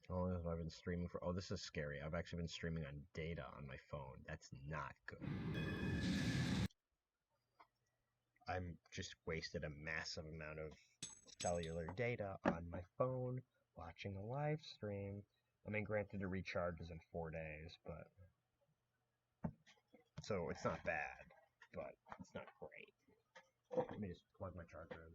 How long have I been streaming for? Oh, this is scary. I've actually been streaming on data on my phone. That's not good. I'm just wasted a massive amount of cellular data on my phone watching a live stream. I mean, granted, it recharges in 4 days, but... So, it's not bad, but it's not great. Let me just plug my charger in.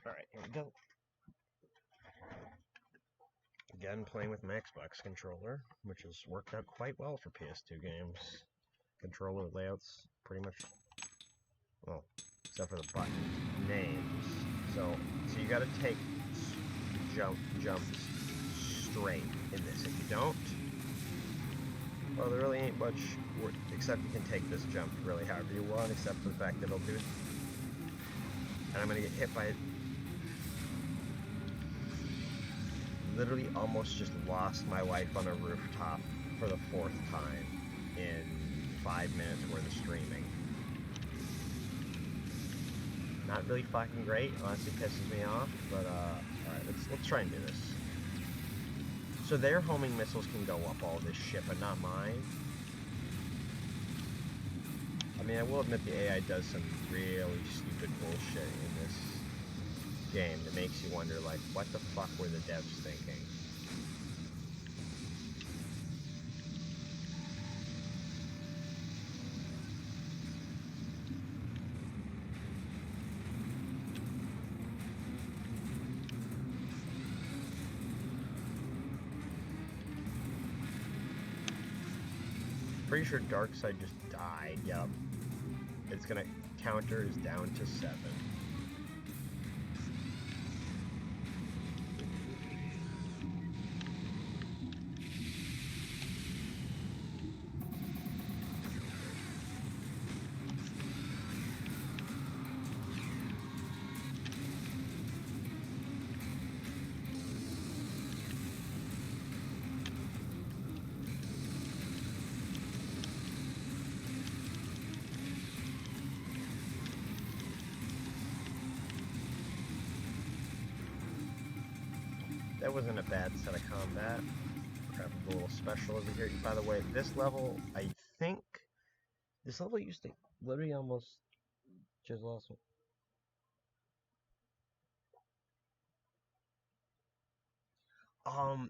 Alright, here we go. Again, playing with my Xbox controller, which has worked out quite well for PS2 games. Controller layouts, pretty much, well, except for the button names. So you gotta take jumps straight in this. If you don't, well, there really ain't much, except you can take this jump really however you want, except for the fact that it'll do it. And I'm gonna get hit by it. Literally almost just lost my life on a rooftop for the 4th time in 5 minutes worth of streaming. Not really fucking great, honestly pisses me off, but alright, let's try and do this. So their homing missiles can go up all this shit, but not mine. I mean, I will admit the AI does some really stupid bullshit in this game that makes you wonder, like, what the fuck were the devs thinking? Pretty sure Darkseid just died. Yep. It's gonna counter is down to 7. That wasn't a bad set of combat. Grab a little special over here. By the way, this level, I think, this level used to literally almost just lost me.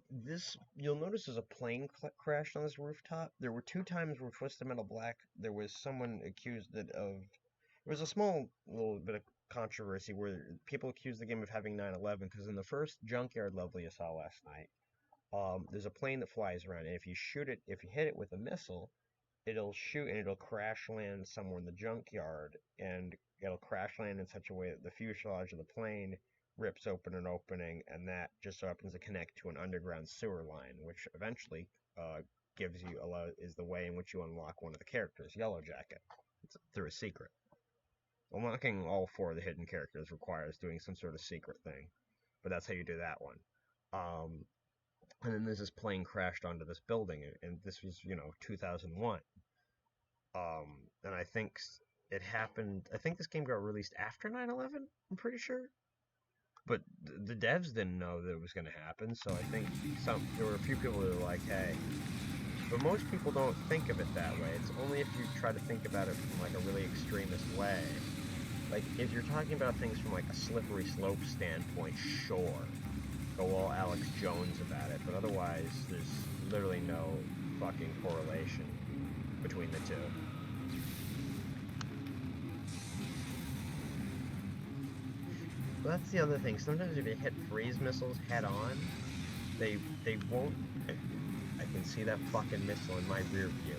This, you'll notice there's a plane crashed on this rooftop. There were 2 times where Twisted Metal Black, there was someone accused it of, there was a small little bit of controversy where people accused the game of having 9/11 because in the first Junkyard level you saw last night, there's a plane that flies around, and if you shoot it, if you hit it with a missile, it'll shoot and it'll crash land somewhere in the junkyard, and it'll crash land in such a way that the fuselage of the plane rips open an opening, and that just so happens to connect to an underground sewer line, which eventually gives you is the way in which you unlock one of the characters, Yellow Jacket. It's through a secret. Unlocking all 4 of the hidden characters requires doing some sort of secret thing, but that's how you do that one. And then there's this plane crashed onto this building, and this was, 2001. And I think it happened, I think this game got released after 9/11, I'm pretty sure. But the devs didn't know that it was going to happen, so I think there were a few people that were like, hey. But most people don't think of it that way. It's only if you try to think about it from like a really extremist way. Like, if you're talking about things from like a slippery slope standpoint, sure. Go all Alex Jones about it, but otherwise, there's literally no fucking correlation between the two. But that's the other thing. Sometimes if you hit freeze missiles head on, they won't. I can see that fucking missile in my rear view.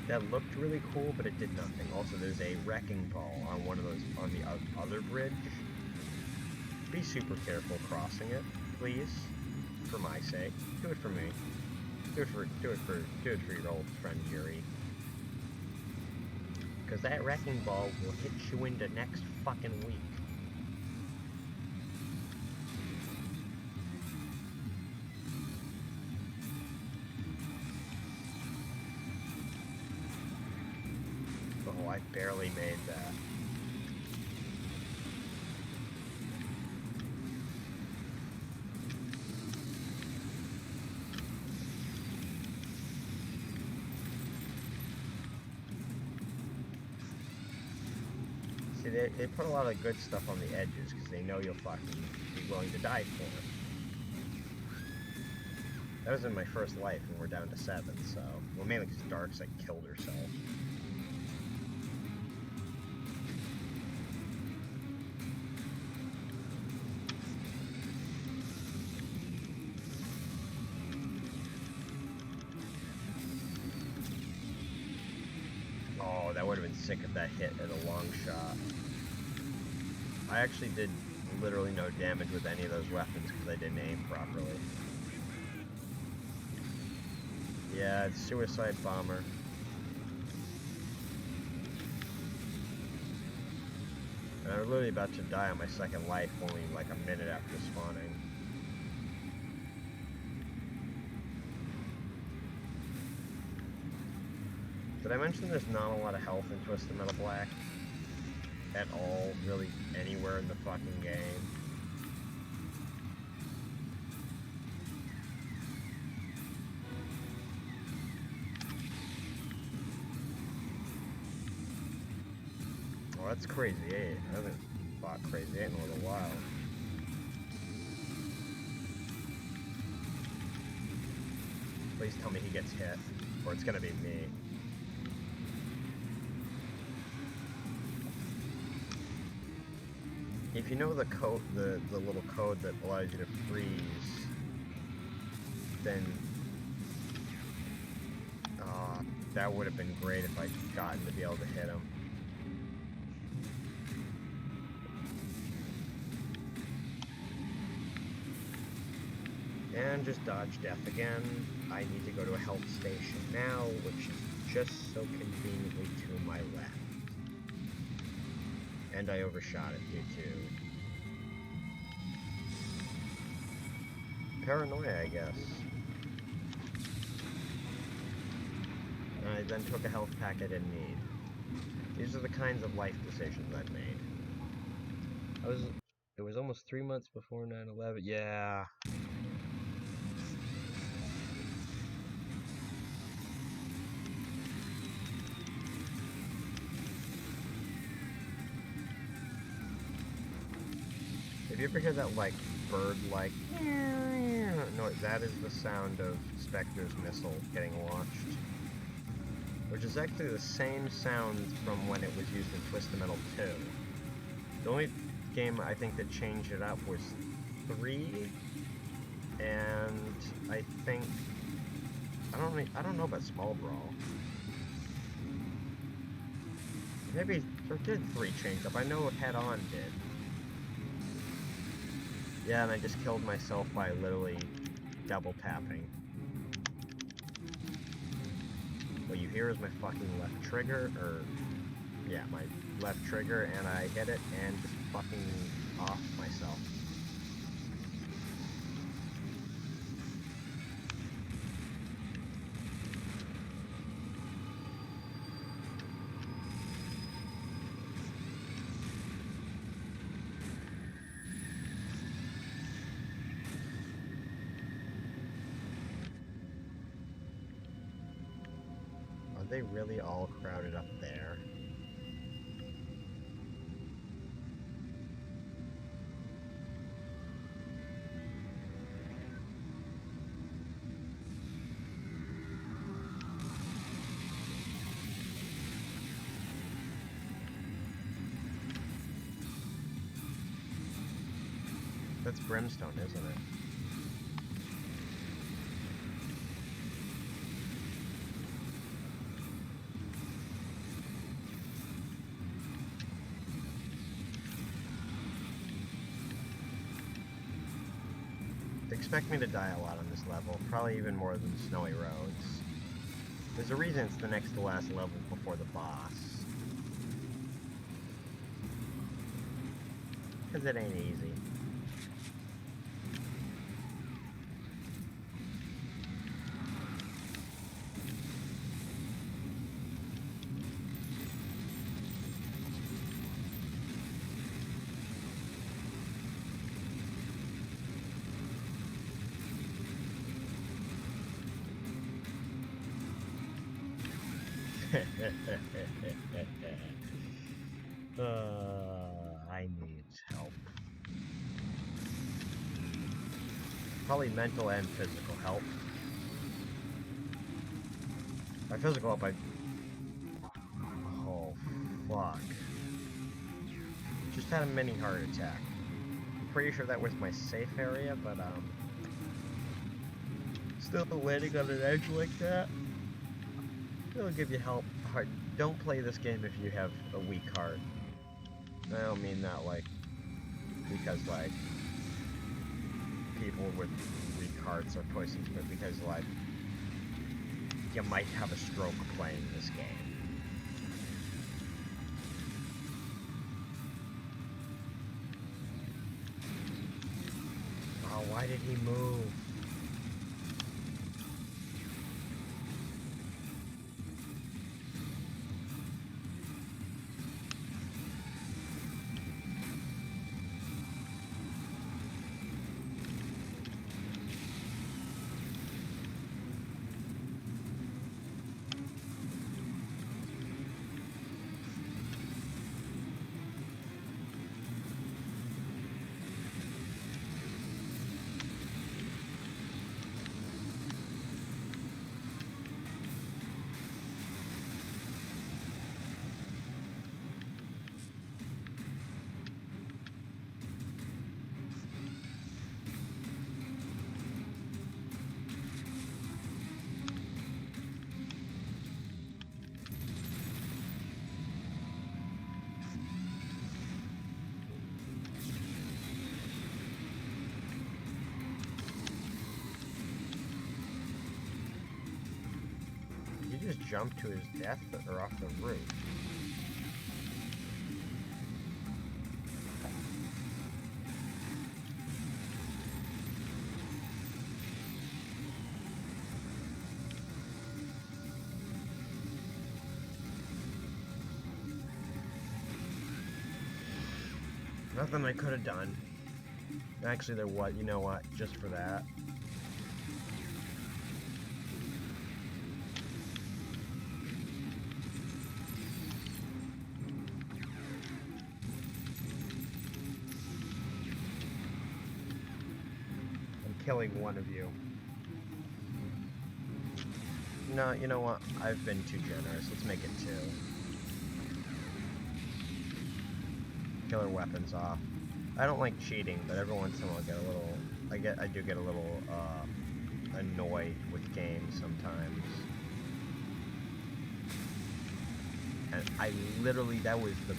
That looked really cool, but it did nothing. Also, there's a wrecking ball on one of those, on the other bridge. Be super careful crossing it, please. For my sake. Do it for me. Do it for your old friend Yuri. Because that wrecking ball will hit you into next fucking week. Oh, I barely made that. See, they put a lot of good stuff on the edges because they know you'll fucking be willing to die for it. That was in my first life and we're down to 7, so... Well, mainly because Darkseid killed herself. Oh, that would have been sick if that hit at a long shot. I actually did literally no damage with any of those weapons because I didn't aim properly. Yeah, it's Suicide Bomber. And I was literally about to die on my second life only like a minute after spawning. Did I mention there's not a lot of health in Twisted Metal Black? at all, really anywhere in the fucking game. Oh, that's Crazy 8. I haven't fought Crazy 8 in a little while. Please tell me he gets hit, or it's gonna be me. If you know the code, the little code that allows you to freeze, then that would have been great if I'd gotten to be able to hit him. And just dodge death again. I need to go to a health station now, which is just so conveniently to my left. And I overshot it due to paranoia, I guess. I then took a health pack I didn't need. These are the kinds of life decisions I've made. It was almost 3 months before 9/11. Yeah. If you ever hear that, like, bird-like... No, that is the sound of Spectre's missile getting launched. Which is actually the same sound from when it was used in Twisted Metal 2. The only game I think that changed it up was 3, and I think... I don't know about Small Brawl. Maybe, or did 3 change up? I know Head On did. Yeah, and I just killed myself by literally double tapping. What you hear is my fucking left trigger, or... yeah, my left trigger, and I hit it and just fucking off myself. Are they really all crowded up there? That's Brimstone, isn't it? Expect me to die a lot on this level, probably even more than Snowy Roads. There's a reason it's the next to last level before the boss. Because it ain't easy. I need help. Probably mental and physical help. By physical help, oh, fuck. Just had a mini heart attack. I'm pretty sure that was my safe area, but, still landing on an edge like that, it'll give you help. Don't play this game if you have a weak heart. I don't mean that, like, because, like, people with weak hearts are pussies, but because, like, you might have a stroke playing this game. Oh, why did he move? jump to his death or off the roof? Nothing I could have done. Actually, there was. You know what? Just for that. I'm killing one of you. No, you know what? I've been too generous. Let's make it 2. Killer weapons off. I don't like cheating, but every once in a while I do get a little annoyed with games sometimes. And I literally, that was the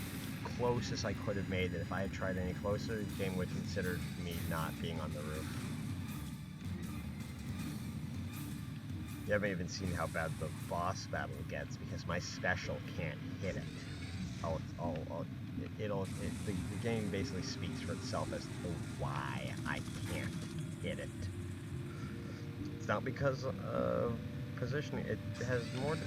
closest I could have made it. If I had tried any closer, the game would consider me not being on the roof. You haven't even seen how bad the boss battle gets because my special can't hit it. The game basically speaks for itself as to why I can't hit it. It's not because of positioning. It has more to...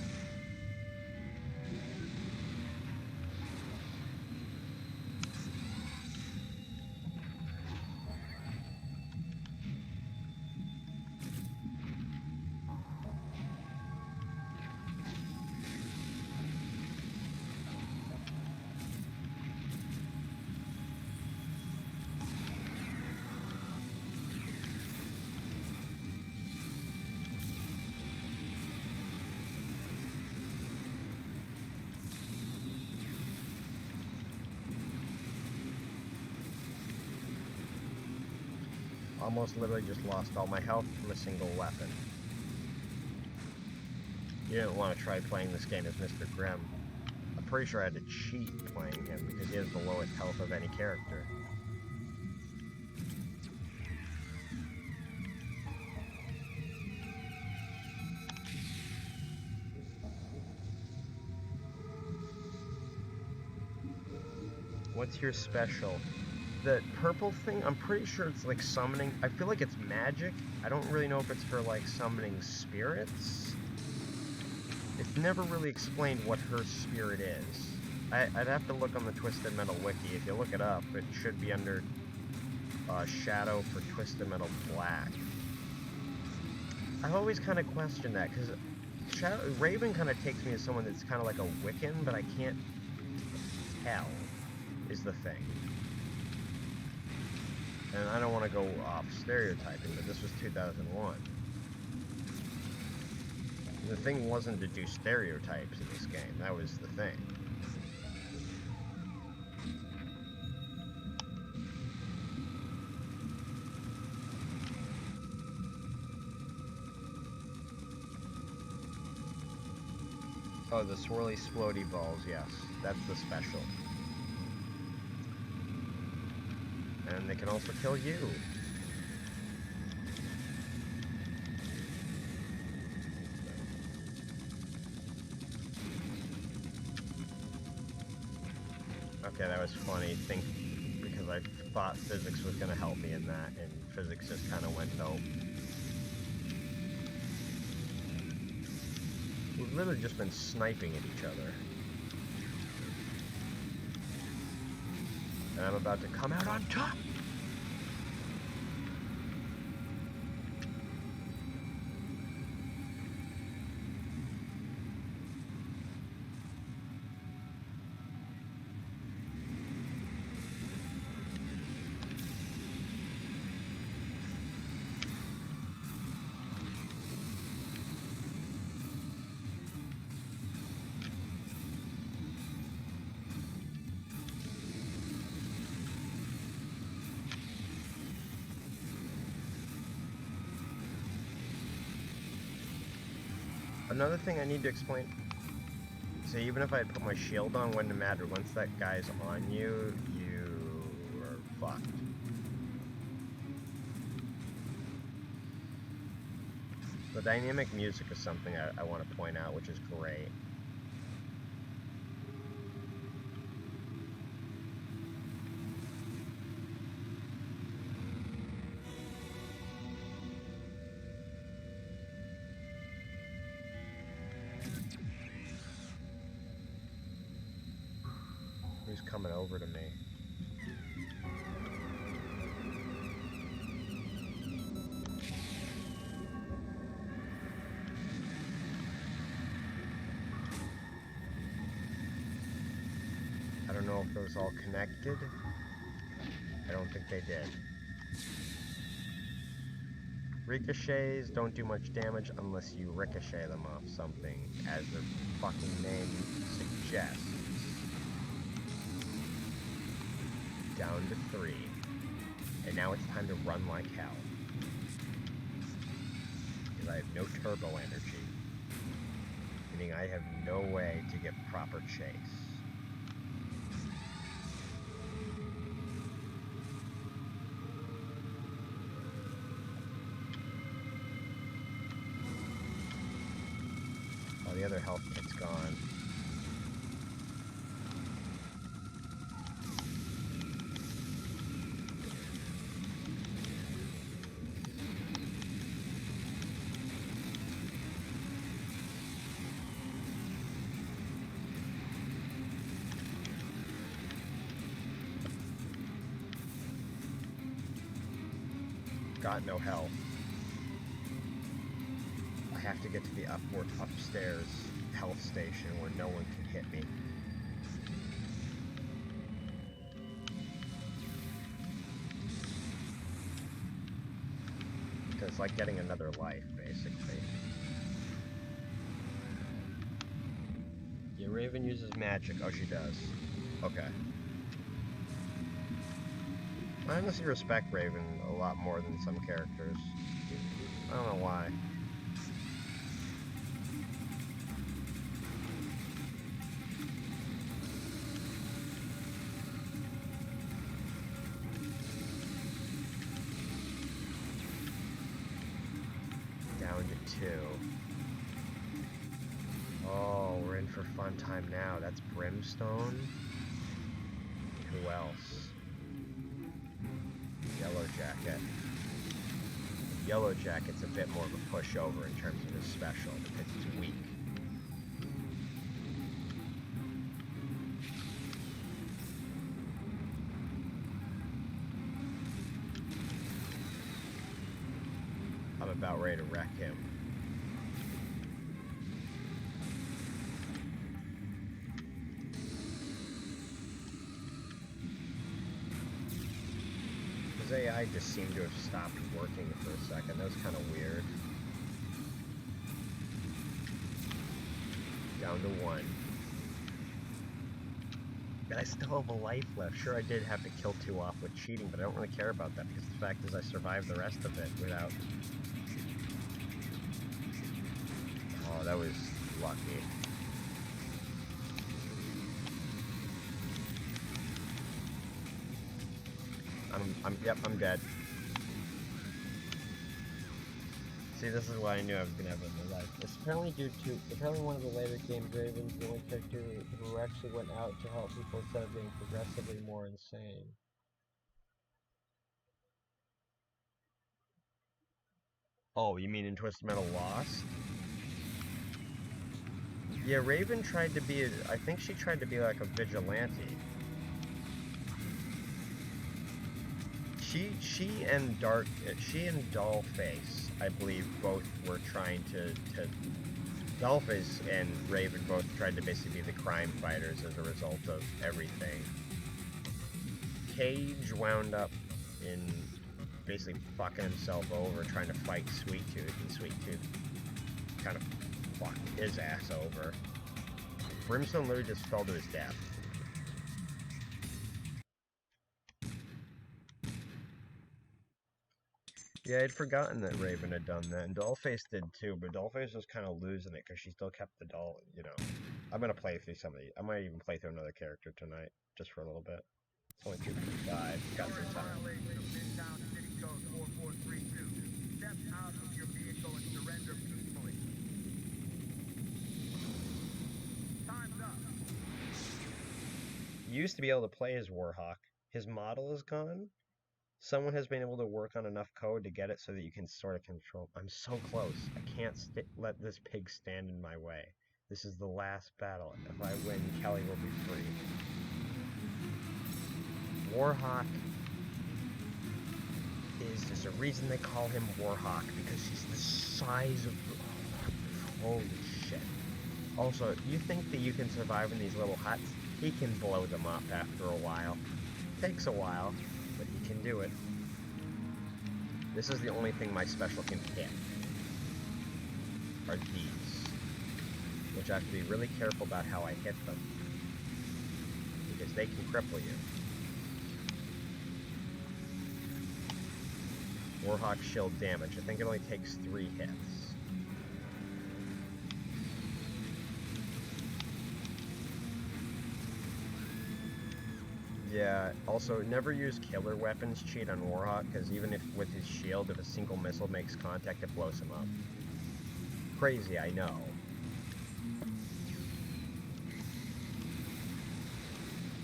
Almost literally just lost all my health from a single weapon. You didn't want to try playing this game as Mr. Grimm. I'm pretty sure I had to cheat playing him because he has the lowest health of any character. What's your special? The purple thing, I'm pretty sure it's like summoning. I feel like it's magic. I don't really know if it's for like summoning spirits. It's never really explained what her spirit is. I'd have to look on the Twisted Metal wiki. If you look it up, it should be under Shadow for Twisted Metal Black. I've always kind of questioned that because Raven kind of takes me as someone that's kind of like a Wiccan, but I can't tell is the thing. And I don't want to go off stereotyping, but this was 2001. The thing wasn't to do stereotypes in this game. That was the thing. Oh, the swirly splody balls, yes. That's the special. And they can also kill you. Okay, that was funny. Because I thought physics was going to help me in that, and physics just kind of went nope. We've literally just been sniping at each other. And I'm about to come out on top! Another thing I need to explain, so even if I put my shield on, wouldn't matter. Once that guy's on you, you are fucked. The dynamic music is something I want to point out, which is great. Who's coming over to me? I don't know if those all connected. I don't think they did. Ricochets don't do much damage unless you ricochet them off something, as their fucking name suggests. Down to 3. And now it's time to run like hell. Because I have no turbo energy. Meaning I have no way to get proper chase. Oh, the other health kit's gone. Got no health. I have to get to the upstairs health station where no one can hit me. Because it's like getting another life, basically. Yeah, Raven uses magic. Oh, she does. Okay. I honestly respect Raven a lot more than some characters. I don't know why. Down to 2. Oh, we're in for fun time now. That's Brimstone. Who else? Yellow Jacket. Yellow Jacket's a bit more of a pushover in terms of his special because he's weak. I'm about ready to wreck him. His AI just seemed to have stopped working for a second. That was kind of weird. Down to 1. And I still have a life left. Sure, I did have to kill 2 off with cheating, but I don't really care about that because the fact is I survived the rest of it without... Oh, that was lucky. Yep, I'm dead. See, this is why I knew I was gonna have a life. It's apparently one of the later games, Raven's the only character who actually went out to help people instead of being progressively more insane. Oh, you mean in Twisted Metal Lost? Yeah, Raven tried to be I think she tried to be like a vigilante. She and Dollface, I believe, both were trying to Dollface and Raven both tried to basically be the crime fighters as a result of everything. Cage wound up in basically fucking himself over trying to fight Sweet Tooth, and Sweet Tooth kind of fucked his ass over. Brimstone literally just fell to his death. Yeah, I'd forgotten that Raven had done that, and Dollface did too, but Dollface was kind of losing it because she still kept the doll, you know. I'm gonna play through some of these. I might even play through another character tonight, just for a little bit. It's only 2:45. Got some time. Step out of your vehicle and surrender used to be able to play as Warhawk. His model is gone. Someone has been able to work on enough code to get it so that you can sort of control. I'm so close. I can't let this pig stand in my way. This is the last battle. If I win, Kelly will be free. Warhawk there's a reason they call him Warhawk, because he's the size of... Holy shit. Also, you think that you can survive in these little huts? He can blow them up after a while. Takes a while, but he can do it. This is the only thing my special can hit. Are these. Which I have to be really careful about how I hit them. Because they can cripple you. Warhawk shield damage. I think it only takes 3 hits. Yeah, also never use killer weapons cheat on Warhawk, because even if with his shield, if a single missile makes contact, it blows him up. Crazy, I know.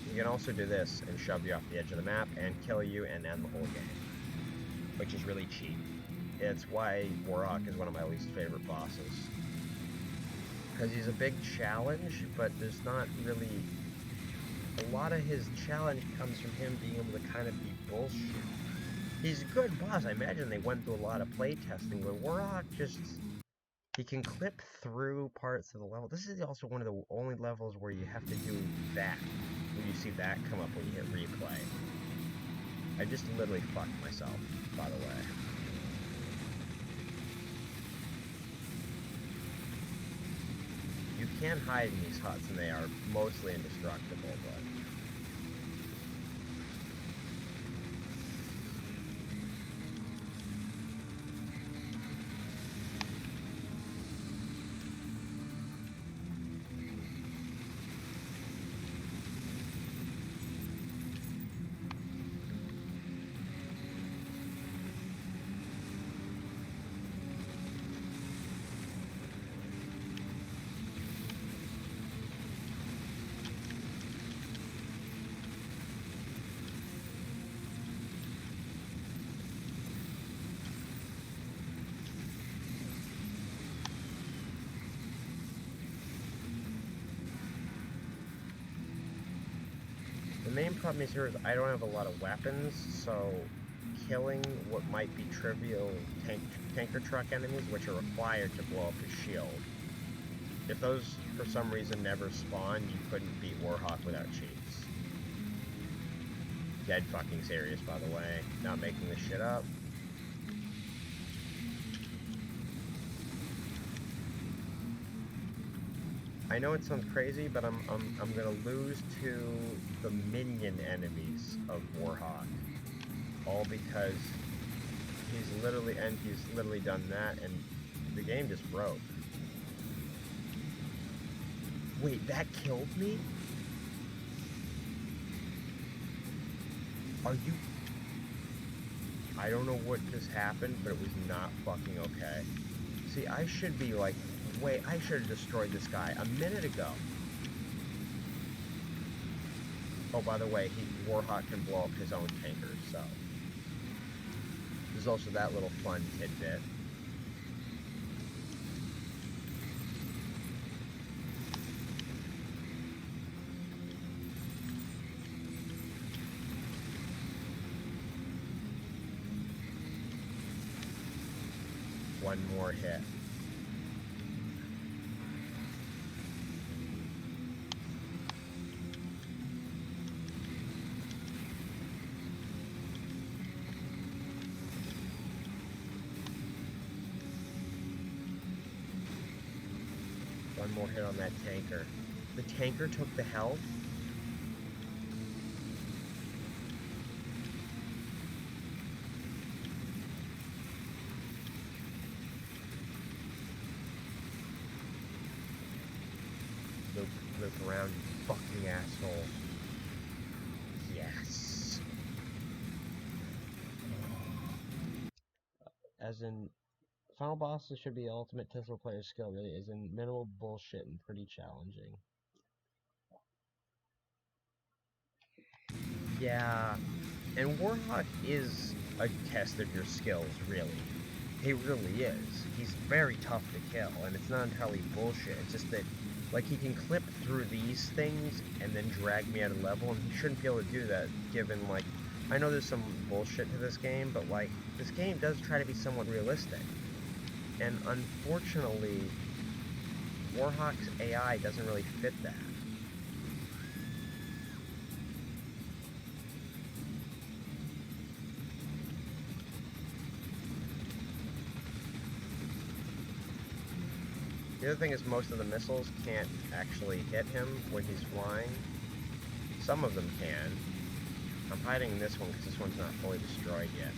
You can also do this and shove you off the edge of the map and kill you and end the whole game. Which is really cheap. It's why Warhawk is one of my least favorite bosses. Because he's a big challenge, but there's not really... A lot of his challenge comes from him being able to kind of be bullshit. He's a good boss. I imagine they went through a lot of playtesting, but Warhawk just... He can clip through parts of the level. This is also one of the only levels where you have to do that. When you see that come up when you hit replay. I just literally fucked myself, by the way. You can hide in these huts, and they are mostly indestructible, but... The main problem is here is I don't have a lot of weapons, so killing what might be trivial tanker truck enemies, which are required to blow up his shield. If those, for some reason, never spawned, you couldn't beat Warhawk without cheats. Dead fucking serious, by the way. Not making this shit up. I know it sounds crazy, but I'm gonna lose to the minion enemies of Warhawk. All because he's literally done that, and the game just broke. Wait, that killed me? Are you... I don't know what just happened, but it was not fucking okay. See, I should be like... Wait, I should have destroyed this guy a minute ago. Oh, by the way, Warhawk can blow up his own tankers, so... There's also that little fun tidbit. One more hit. One more hit on that tanker. The tanker took the health? Look around, you fucking asshole. Yes. As in, final bosses should be ultimate test of player skill, really, as in minimal bullshit and pretty challenging. Yeah, and Warhawk is a test of your skills, really. He really is. He's very tough to kill, and it's not entirely bullshit. It's just that, like, he can clip through these things and then drag me at a level, and he shouldn't be able to do that, given, like, I know there's some bullshit to this game, but, like, this game does try to be somewhat realistic. And unfortunately, Warhawk's AI doesn't really fit that. The other thing is most of the missiles can't actually hit him when he's flying. Some of them can. I'm hiding this one because this one's not fully destroyed yet.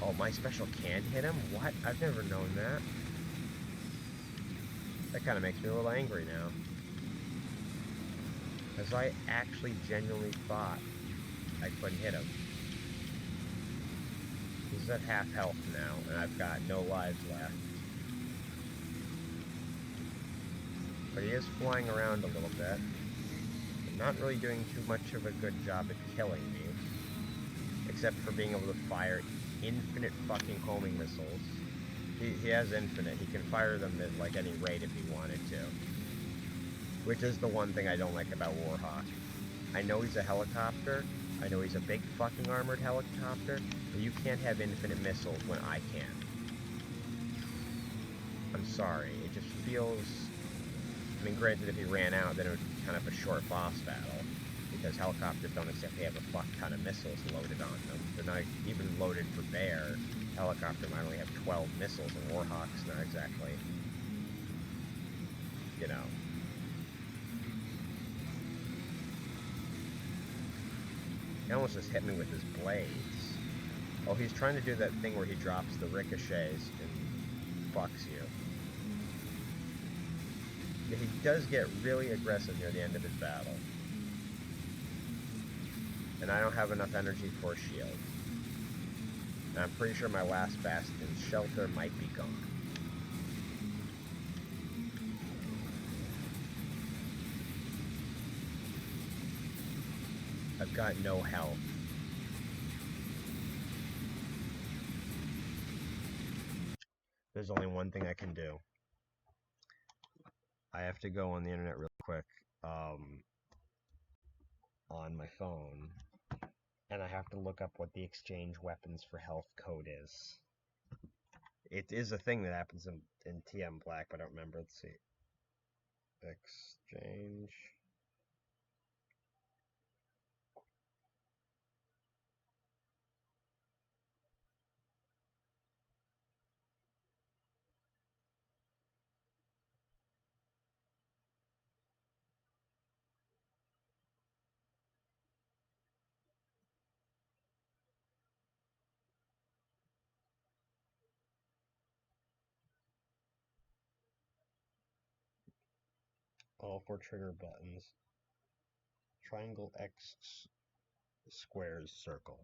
Oh, my special can hit him? What? I've never known that. That kind of makes me a little angry now. Because I actually genuinely thought I couldn't hit him. He's at half health now, and I've got no lives left. But he is flying around a little bit. Not really doing too much of a good job at killing me. Except for being able to fire infinite fucking homing missiles. He has infinite. He can fire them at like any rate if he wanted to. Which is the one thing I don't like about Warhawk. I know he's a helicopter. I know he's a big fucking armored helicopter. But you can't have infinite missiles when I can. I'm sorry. It just feels... I mean, granted, if he ran out, then it would be kind of a short boss battle. Because helicopters don't exactly have a fuck ton of missiles loaded on them. They're not even loaded for bear. Helicopter might only have 12 missiles, and Warhawk's not exactly, you know. He almost just hit me with his blades. Oh, he's trying to do that thing where he drops the ricochets and fucks you. Yeah, he does get really aggressive near the end of his battle. And I don't have enough energy for a shield. And I'm pretty sure my last bastion's shelter might be gone. I've got no health. There's only one thing I can do. I have to go on the internet real quick, on my phone, and I have to look up what the exchange weapons for health code is. It is a thing that happens in TM Black, but I don't remember. Let's see. Exchange. All 4 trigger buttons. Triangle, X, squares, circle.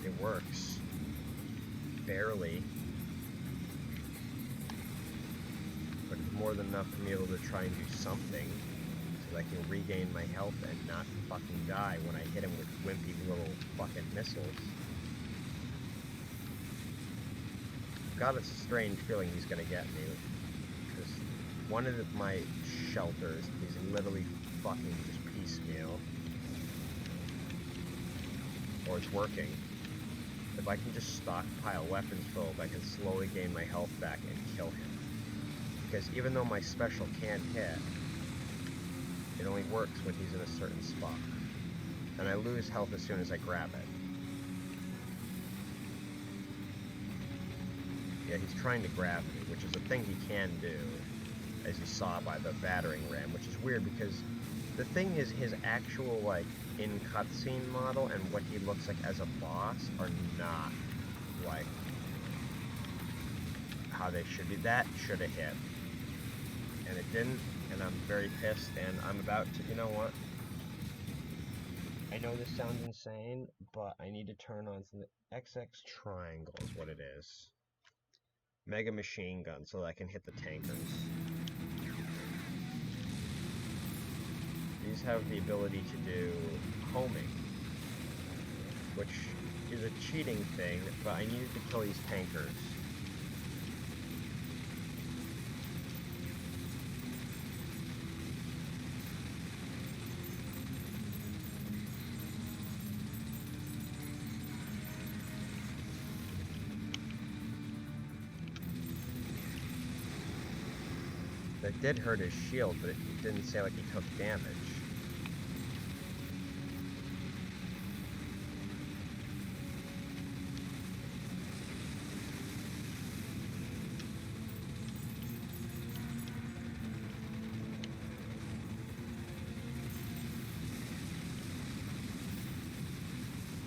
It works. Barely. But it's more than enough for me able to try and do something. So that I can regain my health and not fucking die when I hit him with wimpy little fucking missiles. God, it's a strange feeling he's gonna get me. Because one of my shelters, he's literally fucking just piecemeal. Or it's working. If I can just stockpile weapons filled, I can slowly gain my health back and kill him. Because even though my special can't hit, it only works when he's in a certain spot. And I lose health as soon as I grab it. Yeah, he's trying to grab me, which is a thing he can do, as you saw by the battering ram, which is weird because the thing is his actual, like, in cutscene model and what he looks like as a boss are not, like, how they should be. That should have hit. And it didn't, and I'm very pissed, and I'm about to, you know what? I know this sounds insane, but I need to turn on the XX triangle is what it is. Mega machine gun so that I can hit the tankers. These have the ability to do homing, which is a cheating thing, but I needed to kill these tankers. That did hurt his shield, but it didn't say like he took damage.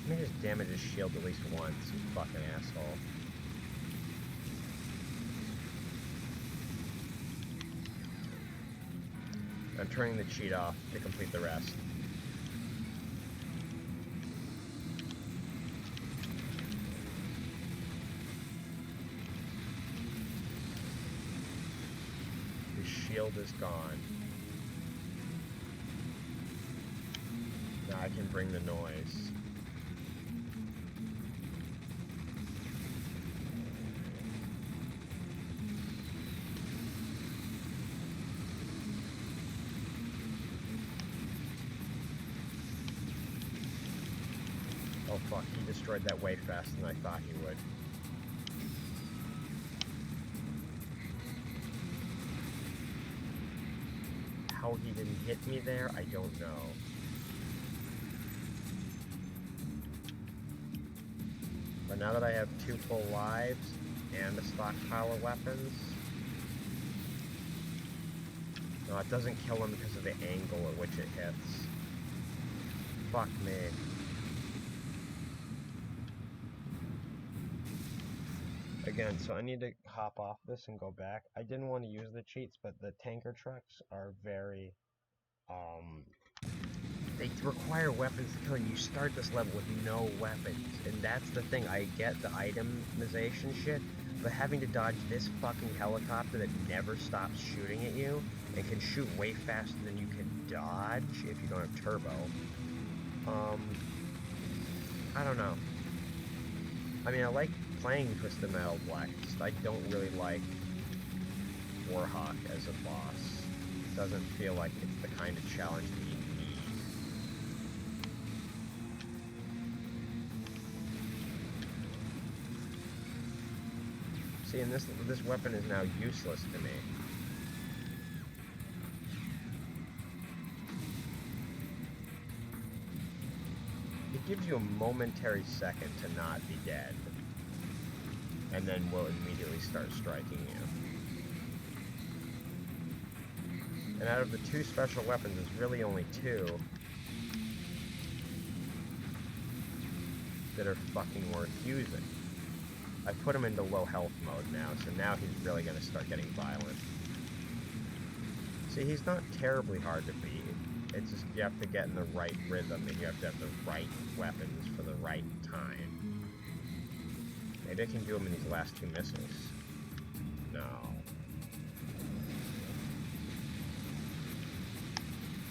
Let me just damage his shield at least once, you fucking asshole. I'm turning the cheat off to complete the rest. His shield is gone. Now I can bring the noise. Oh fuck, he destroyed that way faster than I thought he would. How he didn't hit me there, I don't know. But now that I have 2 full lives and a stockpile of weapons... No, it doesn't kill him because of the angle at which it hits. Fuck me. Again, so I need to hop off this and go back. I didn't want to use the cheats, but the tanker trucks are very, they require weapons to kill you. You start this level with no weapons, and that's the thing. I get the itemization shit, but having to dodge this fucking helicopter that never stops shooting at you, and can shoot way faster than you can dodge if you don't have turbo, I don't know. I mean, I like playing Twisted Metal Black, just I don't really like Warhawk as a boss. It doesn't feel like it's the kind of challenge that you need. See, and this weapon is now useless to me. It gives you a momentary second to not be dead, and then will immediately start striking you. And out of the 2 special weapons, there's really only 2 that are fucking worth using. I put him into low health mode now, so now he's really going to start getting violent. See, he's not terribly hard to beat. It's just you have to get in the right rhythm, and you have to have the right weapons for the right time. Maybe I can do him in these last 2 missiles. No.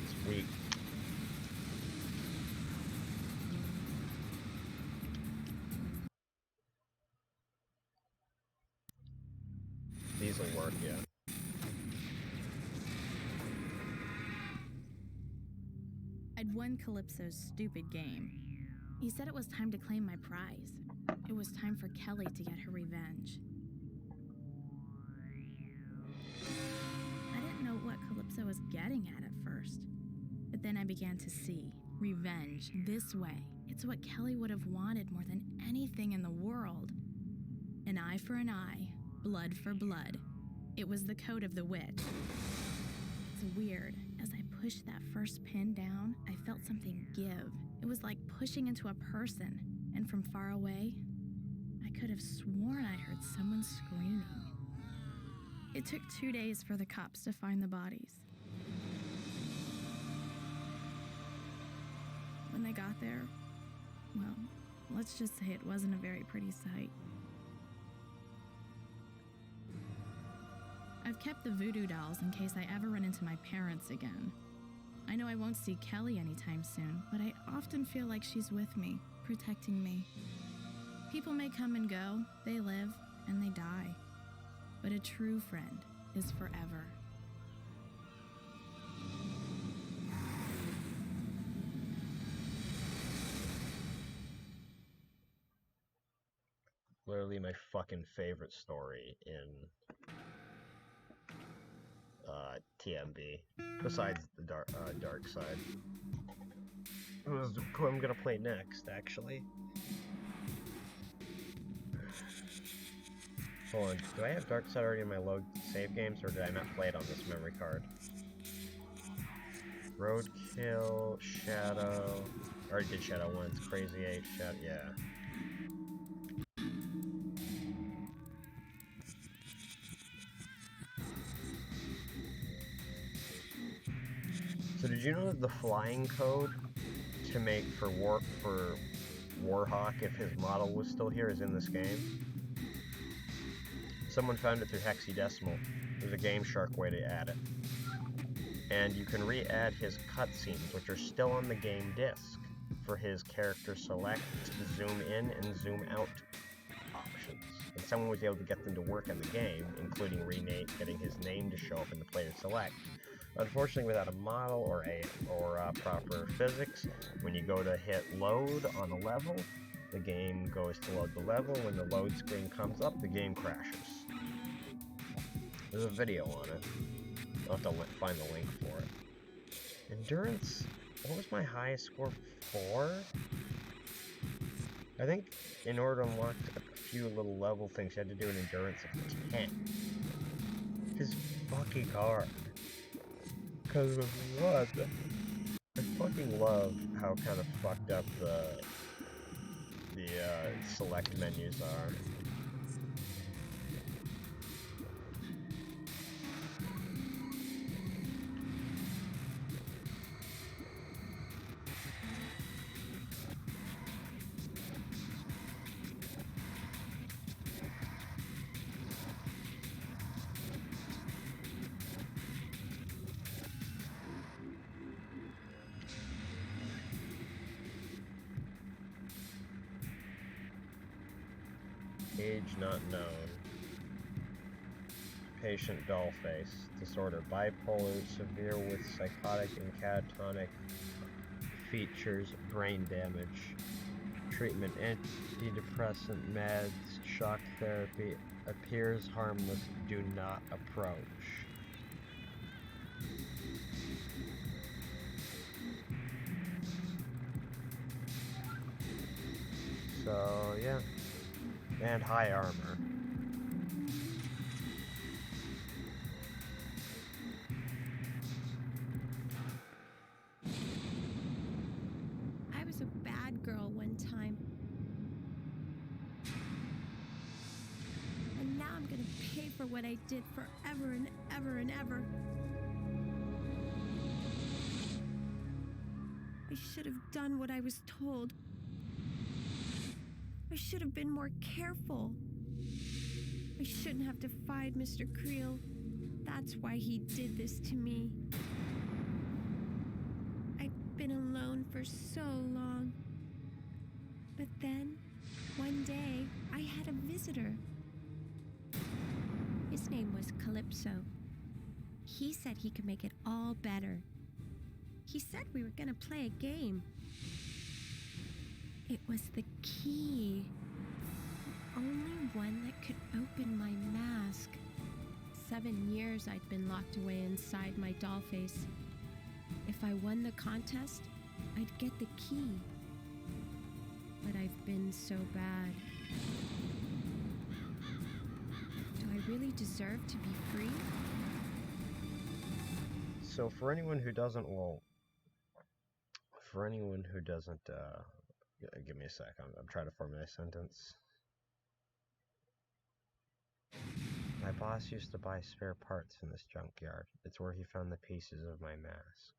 It's weak. These will work, yeah. I'd won Calypso's stupid game. He said it was time to claim my prize. It was time for Kelly to get her revenge. I didn't know what Calypso was getting at first, but then I began to see. Revenge, this way. It's what Kelly would have wanted more than anything in the world. An eye for an eye, blood for blood. It was the code of the witch. It's weird. As I pushed that first pin down, I felt something give. It was like pushing into a person, and from far away, I could have sworn I heard someone screaming. It took 2 days for the cops to find the bodies. When they got there, well, let's just say it wasn't a very pretty sight. I've kept the voodoo dolls in case I ever run into my parents again. I know I won't see Kelly anytime soon, but I often feel like she's with me, protecting me. People may come and go, they live and they die. But a true friend is forever. Literally my fucking favorite story in TMB, besides the dark side. It was who I'm gonna play next, actually. Hold on, do I have Dark Side already in my load save games, or did I not play it on this memory card? Roadkill, Shadow. I already did Shadow once. Crazy 8, Shadow, yeah. So did you know that the flying code to make for Warhawk, if his model was still here, is in this game? Someone found it through hexadecimal. There's a Game Shark way to add it. And you can re-add his cutscenes, which are still on the game disc, for his character select, zoom in, and zoom out options. And someone was able to get them to work in the game, including getting his name to show up in the player select. Unfortunately, without a model or proper physics, when you go to hit load on a level, the game goes to load the level. When the load screen comes up, the game crashes. There's a video on it. I'll have to find the link for it. Endurance, what was my highest score? 4? I think in order to unlock a few little level things, you had to do an endurance of 10. It's fucking hard. Because of what? I fucking love how kind of fucked up the select menus are. Age not known. Patient Dollface. Disorder. Bipolar, severe with psychotic and catatonic features. Brain damage. Treatment. Antidepressant meds. Shock therapy. Appears harmless. Do not approach. So, yeah. And high armor. I was a bad girl one time. And now I'm gonna pay for what I did forever and ever and ever. I should have done what I was told. I should have been more careful. I shouldn't have defied Mr. Creel. That's why he did this to me. I've been alone for so long. But then, one day, I had a visitor. His name was Calypso. He said he could make it all better. He said we were gonna play a game. It was the key. The only one that could open my mask. 7 years I'd been locked away inside my doll face. If I won the contest, I'd get the key. But I've been so bad. Do I really deserve to be free? So for anyone who doesn't, give me a sec, I'm trying to formulate a sentence. My boss used to buy spare parts in this junkyard. It's where he found the pieces of my mask.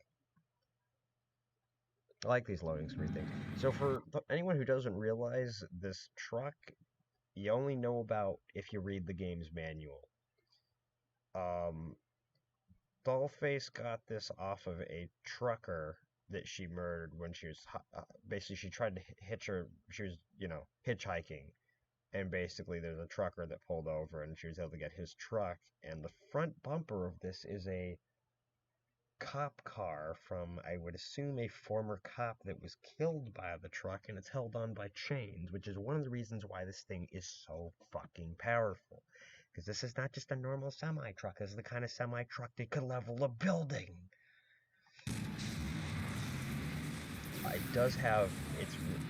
I like these loading screen things. So for anyone who doesn't realize, this truck, you only know about if you read the game's manual. Dollface got this off of a trucker that she murdered when she was, basically she tried to hitch her, she was, hitchhiking. And basically there's a trucker that pulled over and she was able to get his truck. And the front bumper of this is a cop car from, I would assume, a former cop that was killed by the truck, and it's held on by chains, which is one of the reasons why this thing is so fucking powerful. Because this is not just a normal semi-truck, this is the kind of semi-truck that could level a building. It does have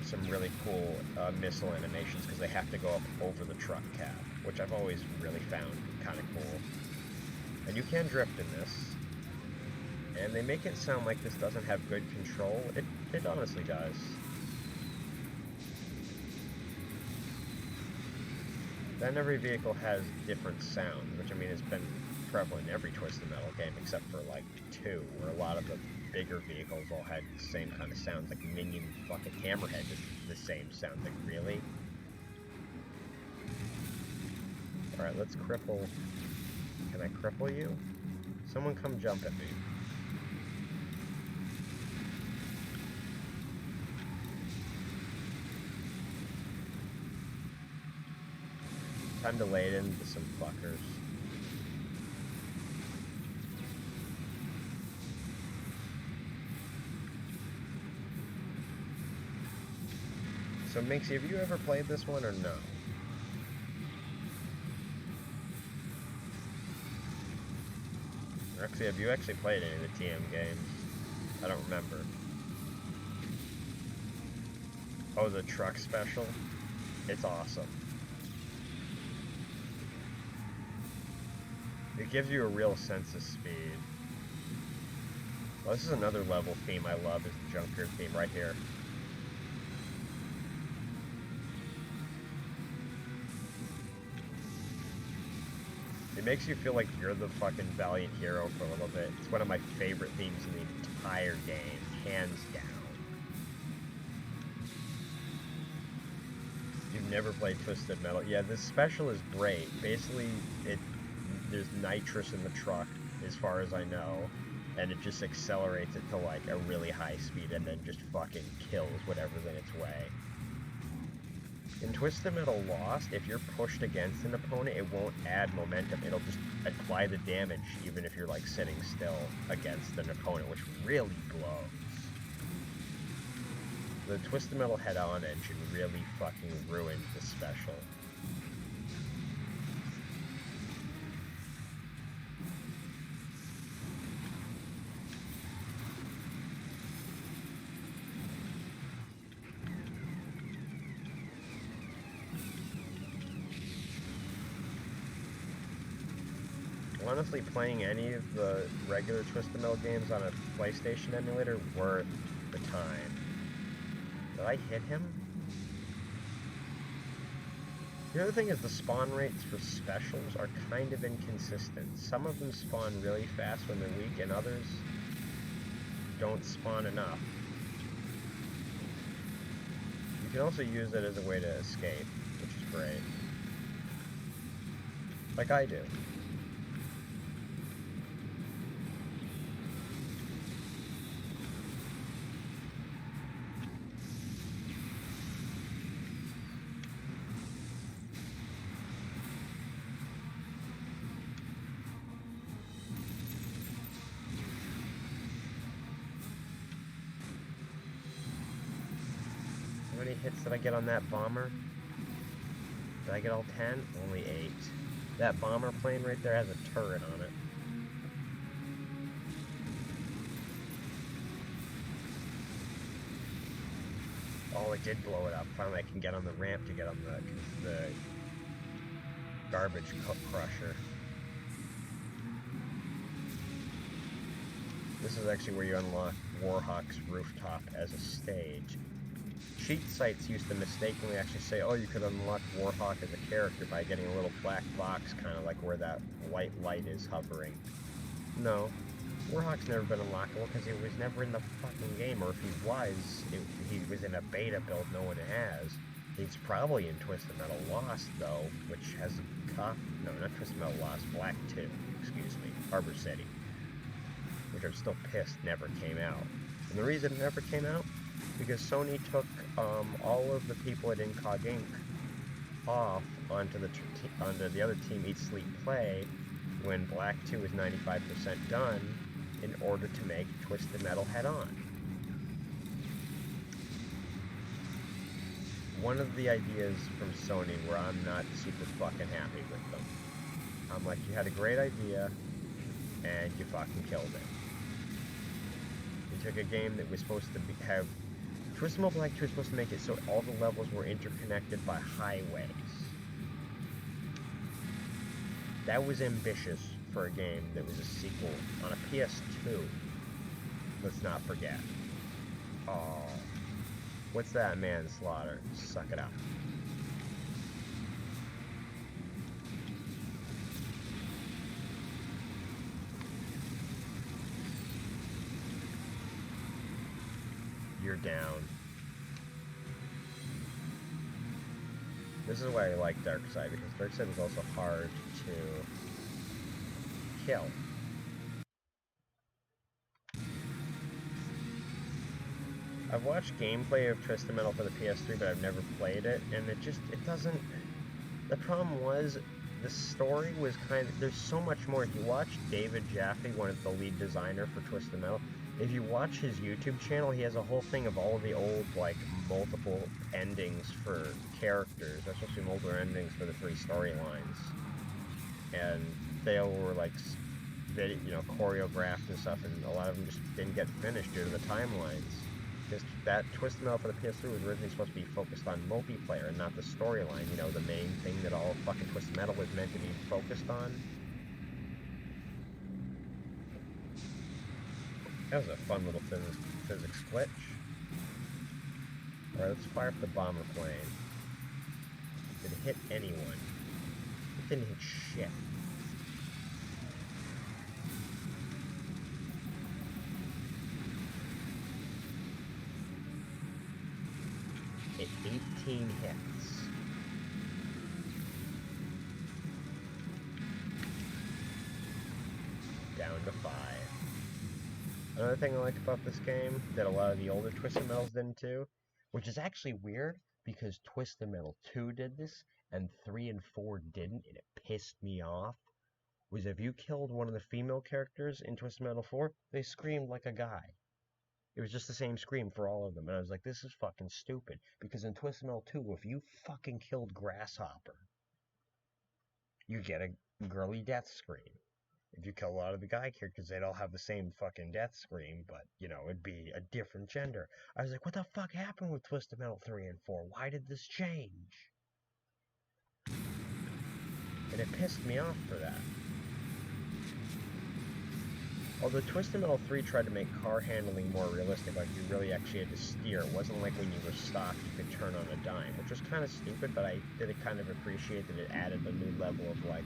some really cool missile animations, because they have to go up over the truck cab, which I've always really found kind of cool. And you can drift in this. And they make it sound like this doesn't have good control. It honestly does. Then every vehicle has different sounds, which I mean has been prevalent in every Twisted Metal game except for like 2, where a lot of the bigger vehicles all had the same kind of sounds, like Minion fucking Hammerhead is the same sound. Like, really? Alright, let's cripple. Can I cripple you? Someone come jump at me. Time to lay it into some fuckers. So Minxie, have you ever played this one or no? Actually, have you actually played any of the TM games? I don't remember. Oh, the truck special? It's awesome. It gives you a real sense of speed. Well, this is another level theme I love, is the Junkyard theme right here. It makes you feel like you're the fucking valiant hero for a little bit. It's one of my favorite themes in the entire game, hands down. You've never played Twisted Metal? Yeah, this special is great. Basically, there's nitrous in the truck, as far as I know, and it just accelerates it to like a really high speed and then just fucking kills whatever's in its way. In Twisted Metal Lost, if you're pushed against an opponent, it won't add momentum. It'll just apply the damage even if you're like sitting still against an opponent, which really blows. The Twisted Metal head-on engine really fucking ruined the special. Honestly, playing any of the regular Twisted Metal games on a PlayStation emulator worth the time. Did I hit him? The other thing is the spawn rates for specials are kind of inconsistent. Some of them spawn really fast when they're weak, and others don't spawn enough. You can also use it as a way to escape, which is great. Like I do. How many hits did I get on that bomber? Did I get all 10? Only 8. That bomber plane right there has a turret on it. Oh, it did blow it up. Finally, I can get on the ramp to get on the garbage crusher. This is actually where you unlock Warhawk's rooftop as a stage. Cheat sites used to mistakenly actually say, oh, you could unlock Warhawk as a character by getting a little black box, kind of like where that white light is hovering. No. Warhawk's never been unlockable because he was never in the fucking game, or if he was, he was in a beta build no one has. He's probably in Twisted Metal Lost, though, which has a no, not Twisted Metal Lost, Black 2, excuse me, Harbor City, which I'm still pissed never came out. And the reason it never came out, because Sony took all of the people at Incog Inc. off onto the other team, Eat, Sleep, Play, when Black 2 was 95% done, in order to make Twisted Metal head-on. One of the ideas from Sony where I'm not super fucking happy with them. I'm like, you had a great idea, and you fucking killed it. You took a game that was supposed to have... Twisted Metal Black 2 was supposed to make it so all the levels were interconnected by highways. That was ambitious for a game that was a sequel on a PS2. Let's not forget. Oh. What's that, manslaughter? Suck it up. You're down. This is why I like Darkside, because Darkside is also hard to kill. I've watched gameplay of Twisted Metal for the PS3, but I've never played it, and it doesn't... The problem was, the story was kind of... There's so much more. If you watch David Jaffe, one of the lead designer for Twisted Metal, if you watch his YouTube channel, he has a whole thing of all the old, like, multiple endings for characters, especially multiple endings for the 3 storylines. And they all were, like, choreographed and stuff, and a lot of them just didn't get finished due to the timelines. Because that Twisted Metal for the PS3 was originally supposed to be focused on multiplayer and not the storyline, the main thing that all fucking Twisted Metal was meant to be focused on. That was a fun little physics glitch. Alright, let's fire up the bomber plane. Did it hit anyone? It didn't hit shit. Hit 18 hits. Down to 5. Another thing I like about this game that a lot of the older Twisted Metals didn't do, which is actually weird because Twisted Metal 2 did this and 3 and 4 didn't, and it pissed me off, was if you killed one of the female characters in Twisted Metal 4, they screamed like a guy. It was just the same scream for all of them, and I was like, this is fucking stupid, because in Twisted Metal 2, if you fucking killed Grasshopper, you get a girly death scream. If you kill a lot of the guy characters, they'd all have the same fucking death scream, but, it'd be a different gender. I was like, what the fuck happened with Twisted Metal 3 and 4? Why did this change? And it pissed me off for that. Although Twisted Metal 3 tried to make car handling more realistic, like you really actually had to steer. It wasn't like when you were stopped, you could turn on a dime, which was kind of stupid, but I did kind of appreciate that it added a new level of, like,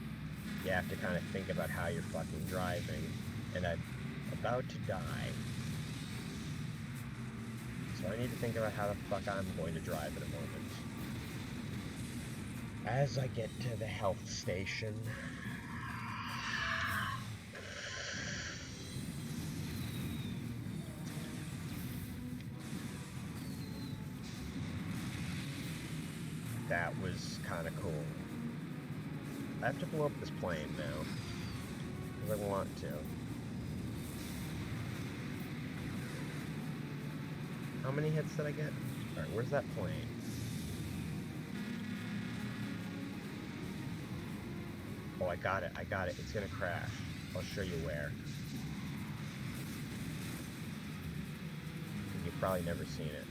you have to kind of think about how you're fucking driving, and I'm about to die. So I need to think about how the fuck I'm going to drive in a moment. As I get to the health station... That was kind of cool. I have to blow up this plane now, because I want to. How many hits did I get? Alright, where's that plane? Oh, I got it. It's gonna crash. I'll show you where. You've probably never seen it.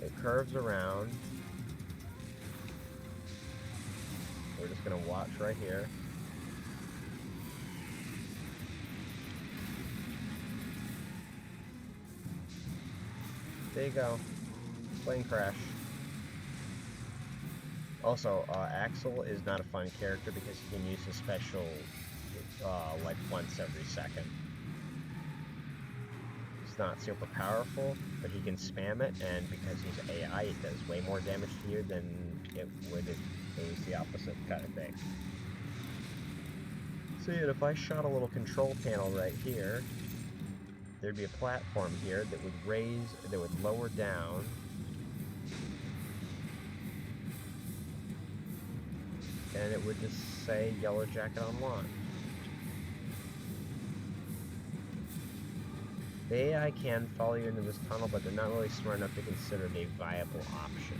It curves around. We're just gonna watch right here. There you go. Plane crash. Also, Axel is not a fun character because he can use his special, like, once every second. He's not super powerful, but he can spam it, and because he's AI, it does way more damage to you than it would if it was the opposite kind of thing. See, and if I shot a little control panel right here, there'd be a platform here that would raise, that would lower down, and it would just say Yellow Jacket on launch. The AI can follow you into this tunnel, but they're not really smart enough to consider it a viable option.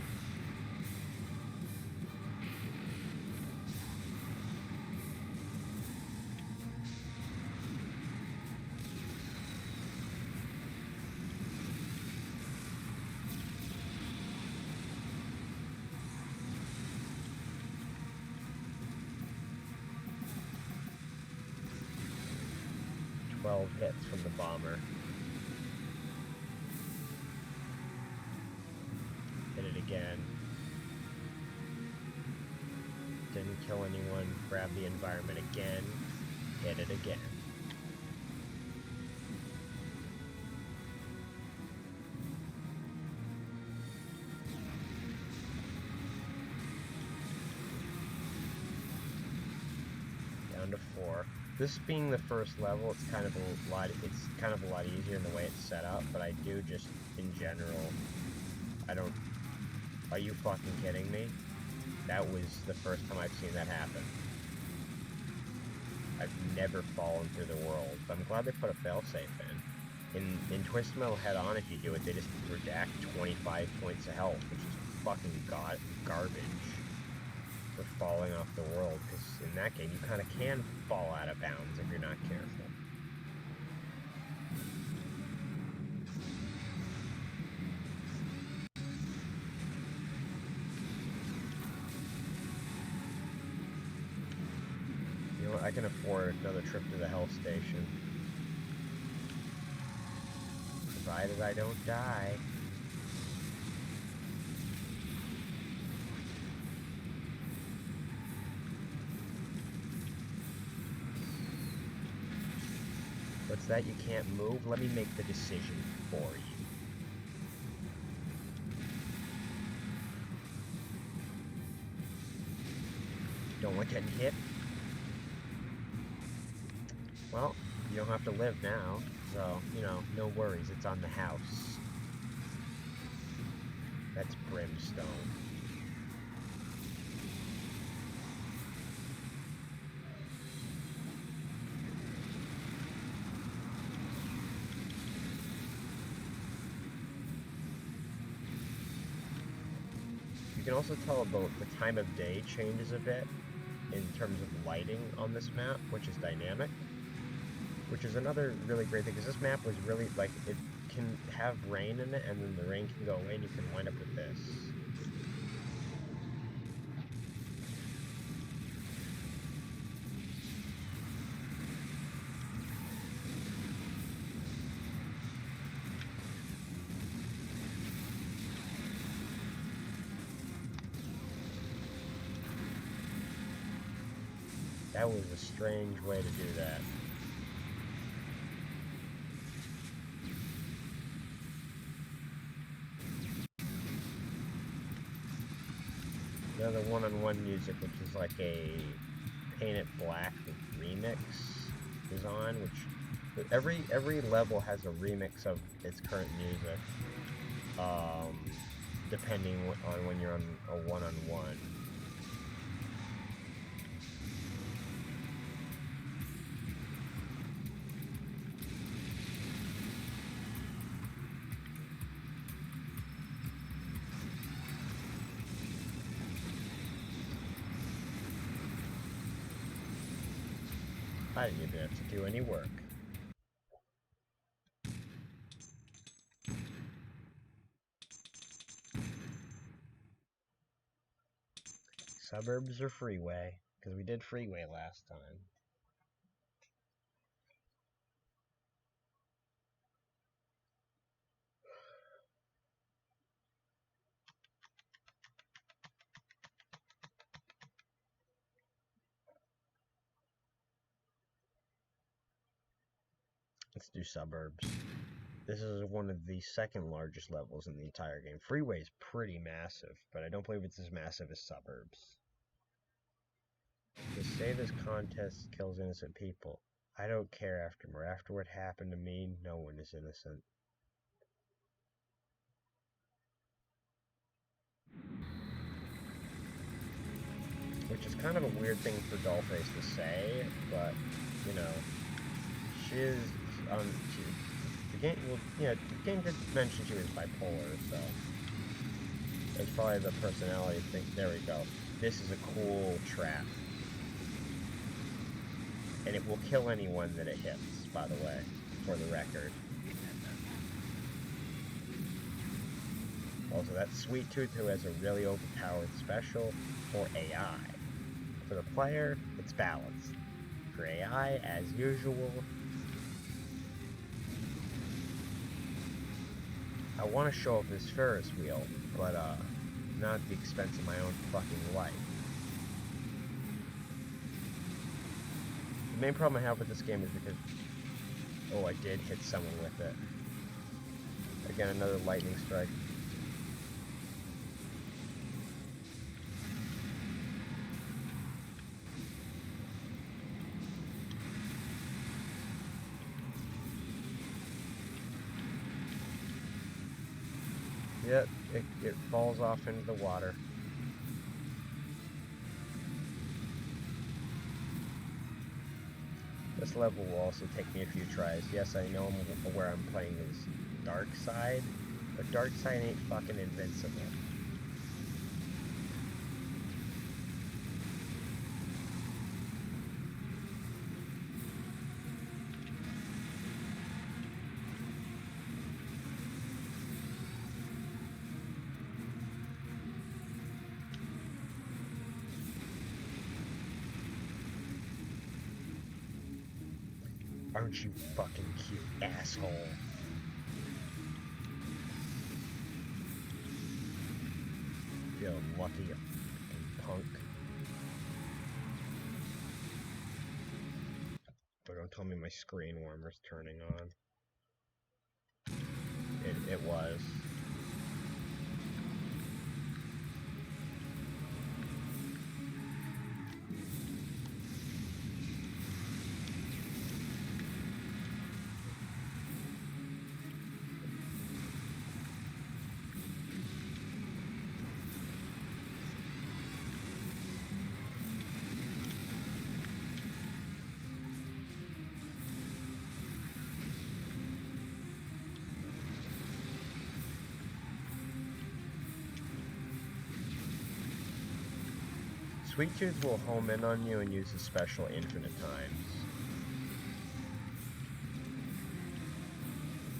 Hits from the bomber. Hit it again. Didn't kill anyone. Grab the environment again. Hit it again. Down to 4. This being the first level, it's kind of a lot easier in the way it's set up, but I do just, in general, are you fucking kidding me? That was the first time I've seen that happen. I've never fallen through the world, but I'm glad they put a failsafe in. In Twisted Metal Head-On, if you do it, they just redact 25 points of health, which is fucking garbage for falling off the world, because in that game you kind of can fall out of bounds if you're not careful. You know what, I can afford another trip to the Hell Station. Provided I don't die. What's that? You can't move? Let me make the decision for you. Don't like getting hit? Well, you don't have to live now, so, you know, no worries, it's on the house. That's brimstone. You can also tell about the time of day changes a bit in terms of lighting on this map, which is dynamic. Which is another really great thing, because this map was really, like, it can have rain in it, and then the rain can go away, and you can wind up with this. That was a strange way to do that. Another one-on-one music, which is like a Paint It Black remix, is on, which every level has a remix of its current music, depending on when you're on a one-on-one. I didn't even have to do any work. Suburbs or freeway? Because we did freeway last time. Let's do suburbs. This is one of the second largest levels in the entire game. Freeway is pretty massive, but I don't believe it's as massive as suburbs. To say this contest kills innocent people. I don't care after what happened to me, no one is innocent. Which is kind of a weird thing for Dollface to say, but, you know, she is, the game, well, yeah, the game did mention she was bipolar, so it's probably the personality thing. There we go. This is a cool trap. And it will kill anyone that it hits, by the way, for the record. Also, that's Sweet Tooth, who has a really overpowered special for AI. For the player, it's balanced. For AI, as usual, I want to show off this Ferris wheel, but not at the expense of my own fucking life. The main problem I have with this game is because, oh, I did hit someone with it. Again, another lightning strike. Yep, it falls off into the water. This level will also take me a few tries. Yes, I know where I'm playing is Dark Side, but Dark Side ain't fucking invincible. Aren't you fucking cute, asshole? Feel lucky, you punk. But don't tell me my screen warmer's turning on. It was. Sweet Tooth will home in on you and use his special infinite times.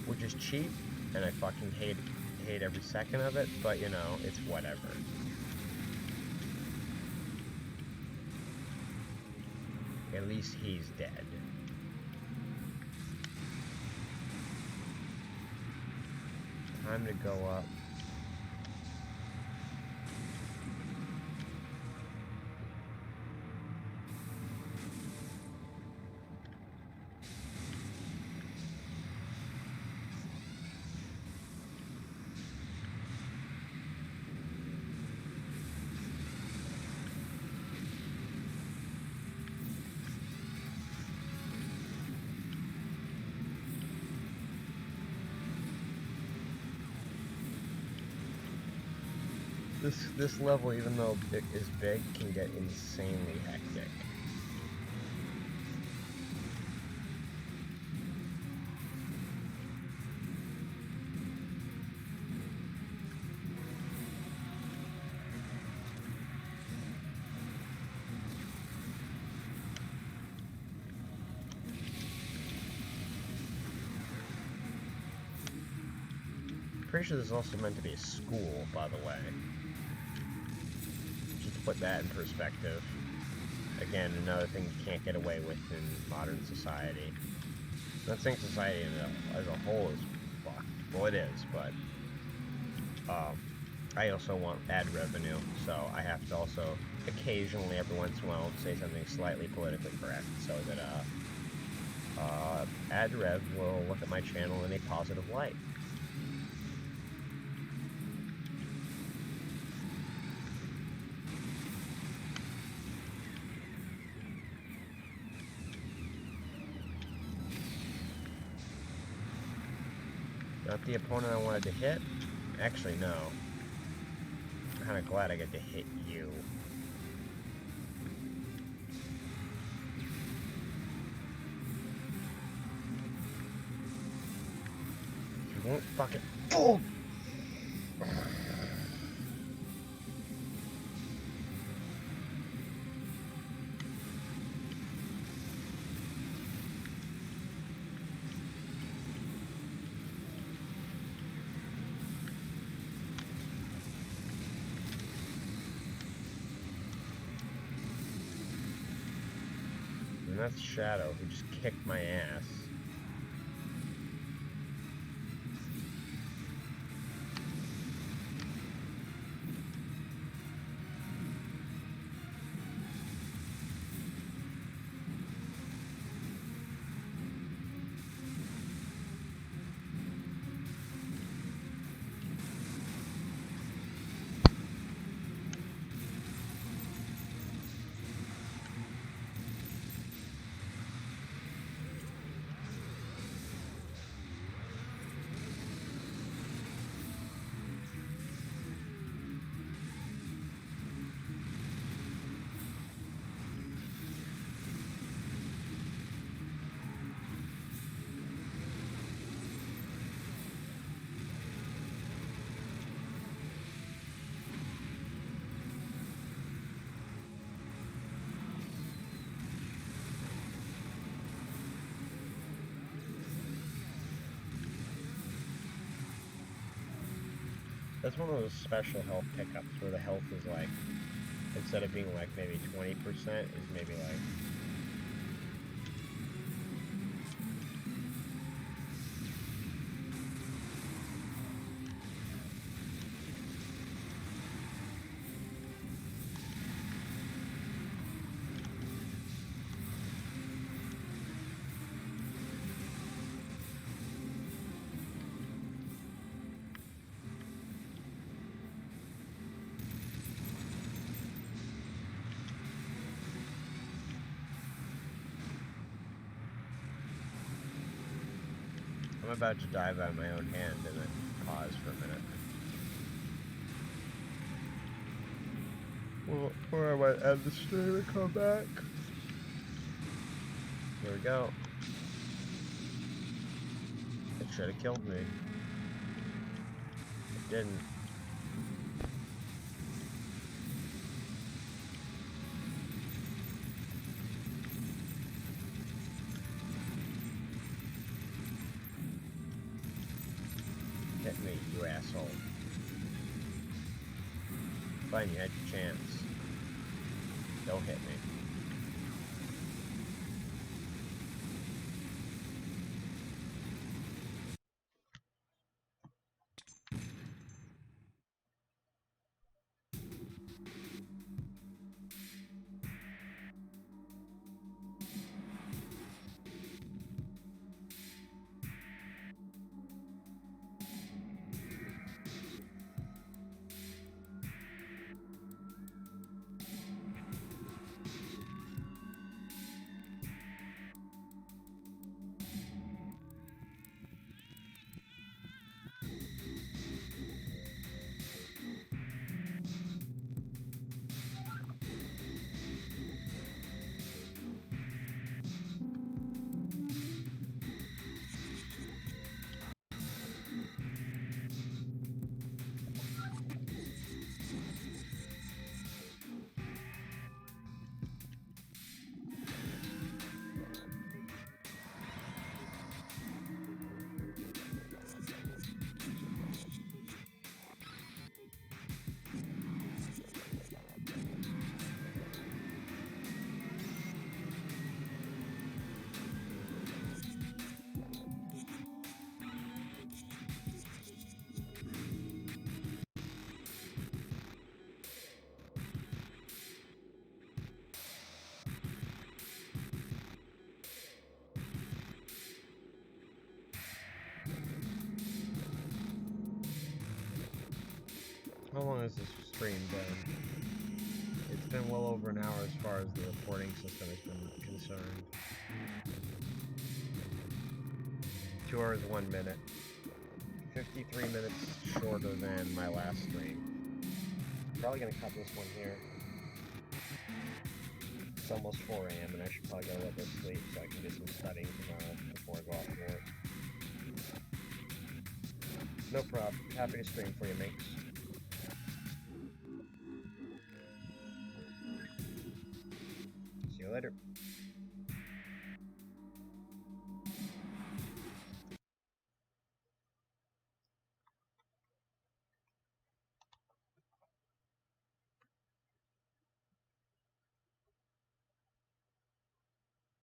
Which is cheap, and I fucking hate every second of it, but you know, it's whatever. At least he's dead. Time to go up. This level, even though it is big, can get insanely hectic. Pretty sure this is also meant to be a school, by the way. Put that in perspective. Again, another thing you can't get away with in modern society. I'm not saying society as a whole is fucked. Well, it is, but I also want ad revenue, so I have to also occasionally, every once in a while, say something slightly politically correct, so that AdRev will look at my channel in a positive light. Not the opponent I wanted to hit? Actually, no. I'm kind of glad I get to hit you. You won't fucking... Oh! And that's Shadow, who just kicked my ass. That's one of those special health pickups where the health is like, instead of being like maybe 20%, is maybe like... I'm about to die by my own hand, and then pause for a minute. Well, or I might end the stream and come back. Here we go. It should have killed me. It didn't. Hit me, you asshole. Fine, you had your chance. Don't hit me. How long has this stream been? It's been well over an hour as far as the reporting system has been concerned. 2 hours, 1 minute. 53 minutes shorter than my last stream. Probably gonna cut this one here. It's almost 4 a.m. and I should probably go a little bit of sleep so I can do some studying tomorrow before I go off to work. No problem. Happy to stream for you, mates. See you later.